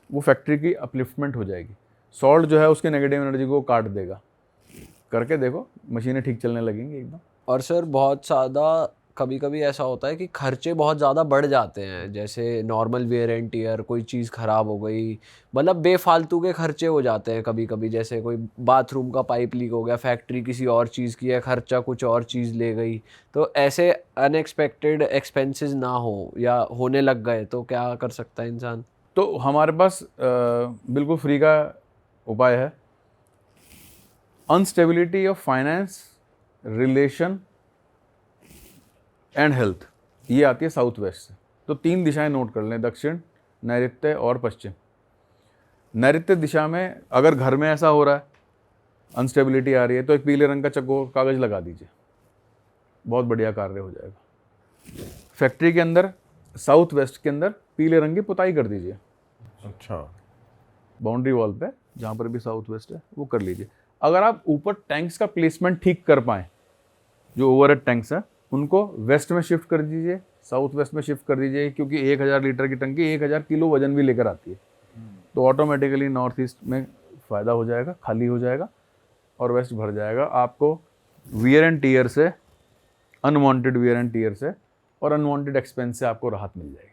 वो फैक्ट्री की अपलिफ्टमेंट हो जाएगी। सॉल्ट जो है उसके नेगेटिव एनर्जी को काट देगा। करके देखो, मशीनें ठीक चलने लगेंगी एकदम। और सर बहुत ज़्यादा कभी कभी ऐसा होता है कि खर्चे बहुत ज़्यादा बढ़ जाते हैं, जैसे नॉर्मल वेयर एंड टीयर, कोई चीज़ ख़राब हो गई, मतलब बेफालतू के खर्चे हो जाते हैं कभी कभी। जैसे कोई बाथरूम का पाइप लीक हो गया, फैक्ट्री किसी और चीज़ की है, खर्चा कुछ और चीज़ ले गई, तो ऐसे अनएक्सपेक्टेड एक्सपेंसेस ना हो या होने लग गए तो क्या कर सकता है इंसान? तो हमारे पास बिल्कुल फ्री का उपाय है। Unstability of finance, relation and health, ये आती है साउथ वेस्ट से। तो 3 दिशाएं नोट कर लें, दक्षिण, नैऋत्य और पश्चिम। नैऋत्य दिशा में अगर घर में ऐसा हो रहा है, अनस्टेबिलिटी आ रही है, तो एक पीले रंग का चकोर कागज लगा दीजिए, बहुत बढ़िया कार्य हो जाएगा। फैक्ट्री के अंदर साउथ वेस्ट के अंदर पीले रंग की पुताई कर दीजिए अच्छा, बाउंड्री वॉल पे, जहाँ पर भी साउथ वेस्ट है वो कर लीजिए। अगर आप ऊपर टैंक्स का प्लेसमेंट ठीक कर पाएँ, जो ओवरहेड टैंक्स हैं उनको वेस्ट में शिफ्ट कर दीजिए, साउथ वेस्ट में शिफ्ट कर दीजिए, क्योंकि 1000 लीटर की टंकी 1000 किलो वजन भी लेकर आती है, तो ऑटोमेटिकली नॉर्थ ईस्ट में फ़ायदा हो जाएगा, खाली हो जाएगा और वेस्ट भर जाएगा। आपको वियर एंड टीयर से, अनवांटेड वियर एंड टीयर से और अनवांटेड एक्सपेंस से आपको राहत मिल जाएगी।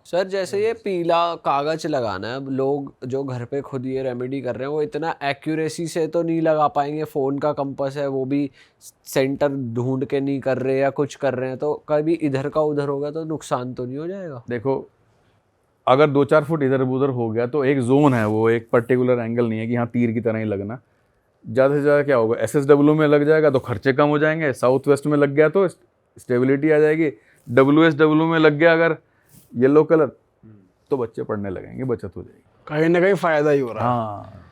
सर जैसे ये पीला कागज लगाना है, अब लोग जो घर पे खुद ये रेमेडी कर रहे हैं वो इतना एक्यूरेसी से तो नहीं लगा पाएंगे, फ़ोन का कंपास है वो भी सेंटर ढूंढ के नहीं कर रहे या कुछ कर रहे हैं, तो कभी इधर का उधर होगा तो नुकसान तो नहीं हो जाएगा? देखो, अगर 2-4 फुट इधर उधर हो गया तो एक जोन है, वो एक पर्टिकुलर एंगल नहीं है कि हाँ तीर की तरह ही लगना। ज़्यादा से ज़्यादा क्या होगा, SSW में लग जाएगा तो खर्चे कम हो जाएंगे, साउथ वेस्ट में लग गया तो स्टेबिलिटी आ जाएगी, WSW में लग गया अगर येलो कलर तो बच्चे पढ़ने लगेंगे, बचत हो जाएगी, कहीं ना कहीं फ़ायदा ही हो रहा है। हाँ।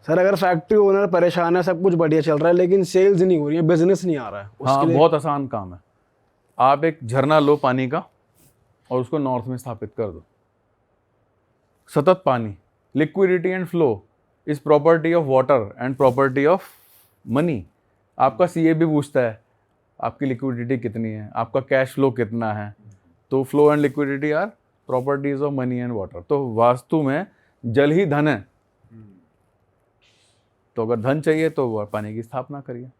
सर अगर फैक्ट्री ओनर परेशान है, सब कुछ बढ़िया चल रहा है लेकिन सेल्स नहीं हो रही है, बिजनेस नहीं आ रहा है, हाँ, बहुत आसान काम है। आप एक झरना लो पानी का और उसको नॉर्थ में स्थापित कर दो। सतत पानी, liquidity and flow is property of water and property of money. आपका CA भी पूछता है आपकी लिक्विडिटी कितनी है, आपका कैश फ्लो कितना है, तो flow and liquidity are properties of money and water. तो वास्तु में जल ही धन है, तो अगर धन चाहिए तो पानी की स्थापना करिए।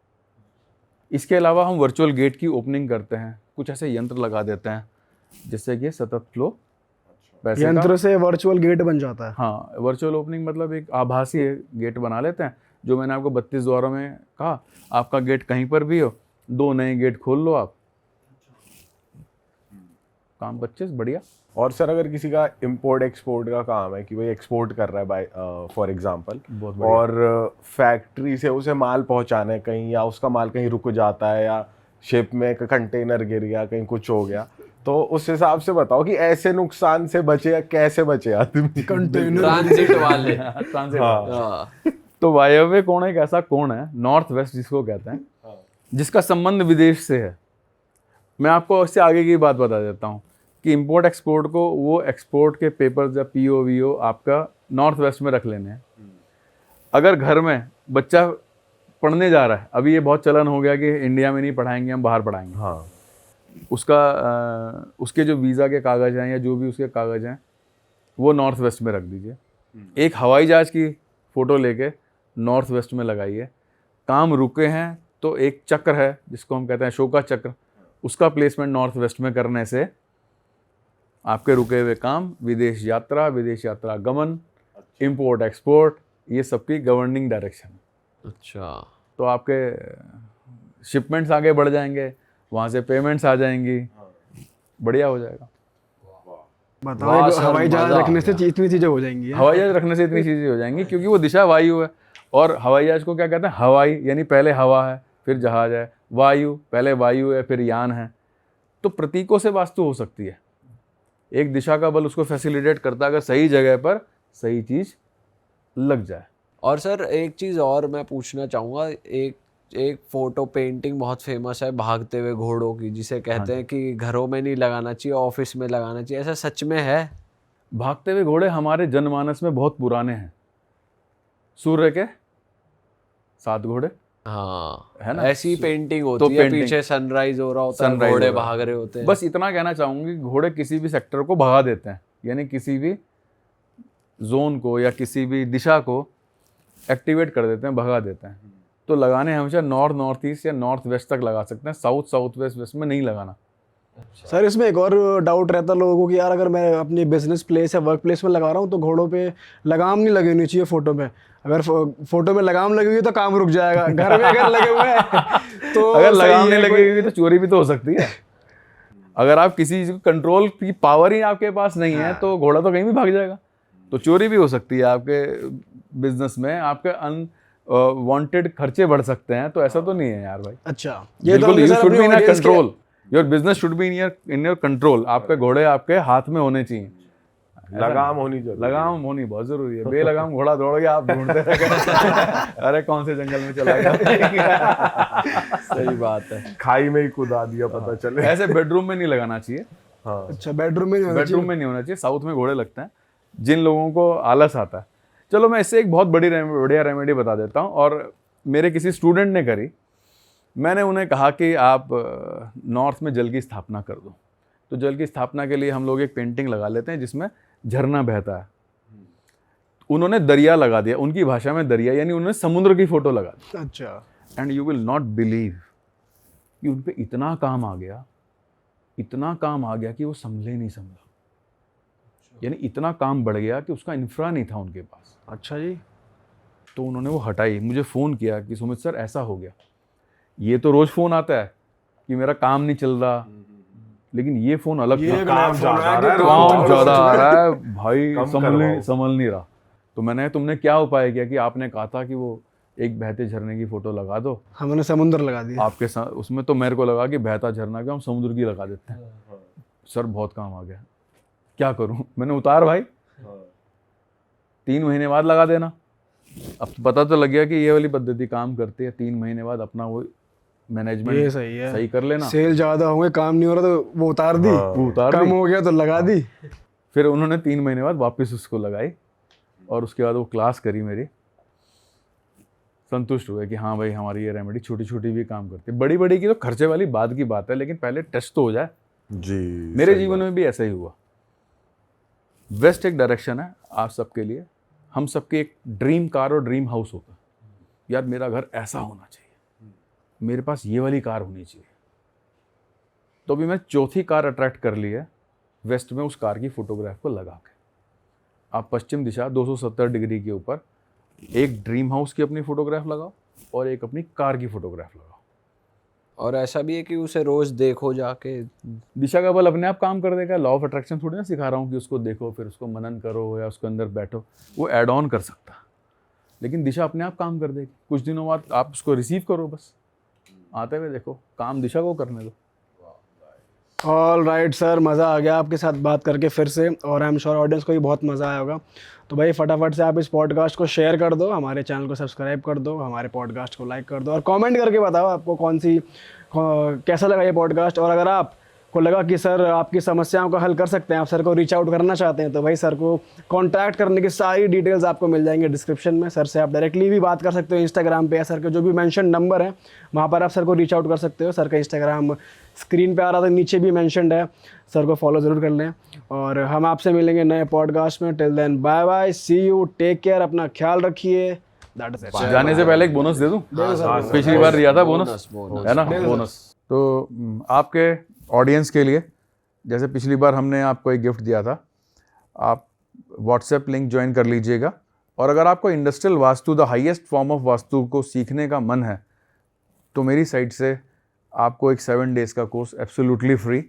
इसके अलावा हम वर्चुअल गेट की ओपनिंग करते हैं, कुछ ऐसे यंत्र लगा देते हैं जिससे कि सतत फ्लो पैसे का, यंत्र से वर्चुअल गेट बन जाता है। हाँ, वर्चुअल ओपनिंग मतलब एक आभासी गेट बना लेते हैं, जो मैंने आपको 32 द्वारों में कहा, आपका गेट कहीं पर भी हो, 2 नए गेट खोल लो आप, काम 25 बढ़िया। और सर अगर किसी का इंपोर्ट एक्सपोर्ट का काम है कि भाई एक्सपोर्ट कर रहा है बाय फॉर एग्जांपल, और फैक्ट्री से उसे माल पहुंचाना है कहीं, या उसका माल कहीं रुक जाता है या शिप में कंटेनर गिर गया, कहीं कुछ हो गया, तो उस हिसाब से बताओ कि ऐसे नुकसान से बचे या कैसे बचे आदमी। कंटेनर ट्रांजिट वाले ट्रांजिट। हाँ। तो वायव्य कोण एक ऐसा कोण है, नॉर्थ वेस्ट जिसको कहते हैं, जिसका संबंध विदेश से है। मैं आपको इससे आगे की बात बता देता हूँ कि इंपोर्ट एक्सपोर्ट को, वो एक्सपोर्ट के पेपर्स या PO आपका नॉर्थ वेस्ट में रख लेने हैं। अगर घर में बच्चा पढ़ने जा रहा है, अभी ये बहुत चलन हो गया कि इंडिया में नहीं पढ़ाएंगे, हम बाहर पढ़ाएंगे, हाँ, उसके जो वीज़ा के कागज़ हैं या जो भी उसके कागज़ हैं वो नॉर्थ वेस्ट में रख दीजिए। एक हवाई जहाज़ की फ़ोटो लेके नॉर्थ वेस्ट में लगाइए। काम रुके हैं तो एक चक्र है जिसको हम कहते हैं अशोका चक्र, उसका प्लेसमेंट नॉर्थ वेस्ट में करने से आपके रुके हुए काम, विदेश यात्रा गमन, इंपोर्ट एक्सपोर्ट, ये सबकी गवर्निंग डायरेक्शन। अच्छा, तो आपके शिपमेंट्स आगे बढ़ जाएंगे, वहाँ से पेमेंट्स आ जाएंगी, बढ़िया हो जाएगा। बताओ, वाह एक सर, हवाई जहाज मजा आ रखने से गया। इतनी चीजें हो जाएंगी। हवाई जहाज रखने से इतनी चीज़ें हो जाएंगी क्योंकि वो दिशा वायु है, और हवाई जहाज को क्या कहते हैं, हवाई यानी पहले हवा है फिर जहाज है, वायु पहले वायु है फिर यान है। तो प्रतीकों से वास्तु हो सकती है, एक दिशा का बल उसको फैसिलिटेट करता है अगर सही जगह पर सही चीज़ लग जाए। और सर एक चीज़ और मैं पूछना चाहूँगा, एक फोटो पेंटिंग बहुत फेमस है भागते हुए घोड़ों की, जिसे कहते हैं कि घरों में नहीं लगाना चाहिए, ऑफिस में लगाना चाहिए, ऐसा सच में है? भागते हुए घोड़े हमारे जनमानस में बहुत पुराने हैं। सूर्य के 7 घोड़े, हाँ, है ना? ऐसी पेंटिंग तो होती है, पेंटिंग, पीछे सनराइज हो रहा होता है, sunrise घोड़े हो रहा भाग रहे होते हैं। बस इतना कहना चाहूँगी, घोड़े किसी भी सेक्टर को भगा देते हैं, यानी किसी भी जोन को या किसी भी दिशा को एक्टिवेट कर देते हैं, भगा देते हैं। तो लगाने हमेशा नॉर्थ ईस्ट या नॉर्थ वेस्ट तक लगा सकते हैं, साउथ वेस्ट में नहीं लगाना। सर इसमें एक और डाउट रहता है लोगों को कि यार अगर मैं अपनी बिजनेस प्लेस या वर्क प्लेस में लगा रहा हूँ तो घोड़ों पे लगाम नहीं लगी होनी चाहिए फोटो में। अगर फोटो में लगाम लगी हुई तो काम रुक जाएगा, घर में अगर लगे हुए हैं तो अगर सही लगाम है, नहीं कोई- लगेगी तो चोरी भी तो हो सकती है। अगर आप किसी चीज को कंट्रोल की पावर ही आपके पास नहीं है तो घोड़ा तो कहीं भी भाग जाएगा, तो चोरी भी हो सकती है आपके बिजनेस में, आपके अनवांटेड खर्चे बढ़ सकते हैं। तो ऐसा तो नहीं है यार भाई। अच्छा, बिल्कुल, हमने यू सर शुड अपनी बी इन audience के- control, your business should be in your control. आपके घोड़े आपके हाथ में होने चाहिए, लगाम होनी जरूरी है। लगाम होनी बहुत जरूरी है। बेलगाम घोड़ा दौड़ गया, आप ढूंढते रह गए, अरे कौन से जंगल में चला गया। सही बात है। खाई में ही कुदा दिया, पता चले। ऐसे बेडरूम में नहीं लगाना चाहिए। हाँ अच्छा, बेडरूम में नहीं होना बेडरूम में नहीं होना चाहिए, साउथ में घोड़े लगते हैं जिन लोगों को आलस आता है। चलो मैं इससे एक बहुत बढ़िया रेमेडी बता देता हूँ, और मेरे किसी स्टूडेंट ने करी। मैंने उन्हें कहा कि आप नॉर्थ में जल की स्थापना कर दो। तो जल की स्थापना के लिए हम लोग एक पेंटिंग लगा लेते हैं जिसमें झरना बहता है। उन्होंने दरिया लगा दिया, उनकी भाषा में दरिया, यानी उन्होंने समुद्र की फोटो लगा दी। चाहिए। अच्छा, and you will not believe कि उन पे इतना काम आ गया, इतना काम आ गया कि वो संभले नहीं संभला। यानी इतना काम बढ़ गया कि उसका इंफ्रा नहीं था उनके पास। अच्छा जी। तो उन्होंने वो हटाई, मुझे फ़ोन किया कि सुमित सर ऐसा हो गया। ये तो रोज़ फ़ोन आता है कि मेरा काम नहीं चल रहा, लेकिन ये फ़ोन अलग ये था। एक काम नया ज्यादा फोन आ रहा है, काम ज़्यादा आ रहा है भाई, कम करवाओ। संभल नहीं रहा। तो मैंने, तुमने क्या उपाय किया कि आपने कहा था कि वो एक बहते झरने की फ़ोटो लगा दो, हमने समुद्र लगा दिया। आपके साथ उसमें तो मेरे को लगा कि बहता झरना क्या, हम समुद्र की लगा देते हैं। सर बहुत काम आ गया, क्या करूं? मैंने उतार भाई, 3 महीने बाद लगा देना। अब तो पता तो लग गया कि ये वाली पद्धति काम करती है। 3 महीने बाद अपना वो ये मैनेजमेंट सही है। सही कर लेना। सेल ज्यादा होंगे, काम नहीं हो रहा तो वो उतार दी, वो उतार कम दी। हो गया तो लगा दी। फिर उन्होंने 3 महीने बाद वापस उसको लगाई, और उसके बाद वो क्लास करी मेरी। संतुष्ट हुए कि हाँ भाई हमारी ये रेमेडी छोटी छोटी भी काम करती है। बड़ी बड़ी की तो खर्चे वाली बाद की बात है, लेकिन पहले टेस्ट तो हो जाए। जी, मेरे सही जीवन में भी ऐसा ही हुआ। वेस्ट एक डायरेक्शन है आप सबके लिए। हम सबके एक ड्रीम कार और ड्रीम हाउस होता है। यार मेरा घर ऐसा होना चाहिए, मेरे पास ये वाली कार होनी चाहिए। तो अभी मैं चौथी कार अट्रैक्ट कर ली है वेस्ट में, उस कार की फोटोग्राफ को लगा के। आप पश्चिम दिशा 270 डिग्री के ऊपर एक ड्रीम हाउस की अपनी फोटोग्राफ लगाओ और एक अपनी कार की फोटोग्राफ लगाओ। और ऐसा भी है कि उसे रोज देखो जाके। दिशा का बल अपने आप काम कर देगा। लॉ ऑफ अट्रैक्शन थोड़ी ना सिखा रहा हूँ कि उसको देखो फिर उसको मनन करो या उसके अंदर बैठो, वो ऐड ऑन कर सकता है, लेकिन दिशा अपने आप काम कर देगी। कुछ दिनों बाद आप उसको रिसीव करो, बस आते हुए देखो, काम दिशा को करने दो। ऑल राइट सर, मज़ा आ गया आपके साथ बात करके फिर से, और आई एम श्योर ऑडियंस को भी बहुत मज़ा आया होगा। तो भाई फटाफट से आप इस पॉडकास्ट को शेयर कर दो, हमारे चैनल को सब्सक्राइब कर दो, हमारे पॉडकास्ट को लाइक कर दो, और कमेंट करके बताओ आपको कैसा लगा ये पॉडकास्ट। और अगर आपको लगा कि सर आपकी समस्याओं का हल कर सकते हैं, आप सर को रीच आउट करना चाहते हैं, तो भाई सर को कॉन्टैक्ट करने की सारी डिटेल्स आपको मिल जाएंगे डिस्क्रिप्शन में। सर से आप डायरेक्टली भी बात कर सकते हो इंस्टाग्राम पे, या सर के जो भी मेंशन नंबर है वहाँ पर आप सर को रीच आउट कर सकते हो। सर का इंस्टाग्राम स्क्रीन पे आ रहा था, नीचे भी मेंशनड है, सर को फॉलो ज़रूर कर लें। और हम आपसे मिलेंगे नए पॉडकास्ट में। Till then bye bye, see you, take care, अपना ख्याल रखिए। That is it. जाने से पहले एक बोनस दे दूं? पिछली बार दिया था बोनस, है ना? बोनस तो आपके ऑडियंस के लिए, जैसे पिछली बार हमने आपको एक गिफ्ट दिया था, आप व्हाट्सएप लिंक ज्वाइन कर लीजिएगा। और अगर आपको industrial vastu, the highest form of vastu को सीखने का मन है, तो मेरी साइट से आपको एक 7 डेज़ का कोर्स एब्सोल्युटली फ्री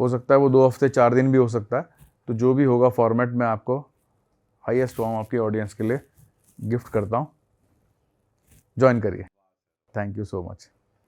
हो सकता है। वो 2 हफ्ते 4 दिन भी हो सकता है। तो जो भी होगा फॉर्मेट में आपको हाईएस्ट फॉर्म आपकी ऑडियंस के लिए गिफ्ट करता हूँ। ज्वाइन करिए। Thank you so much.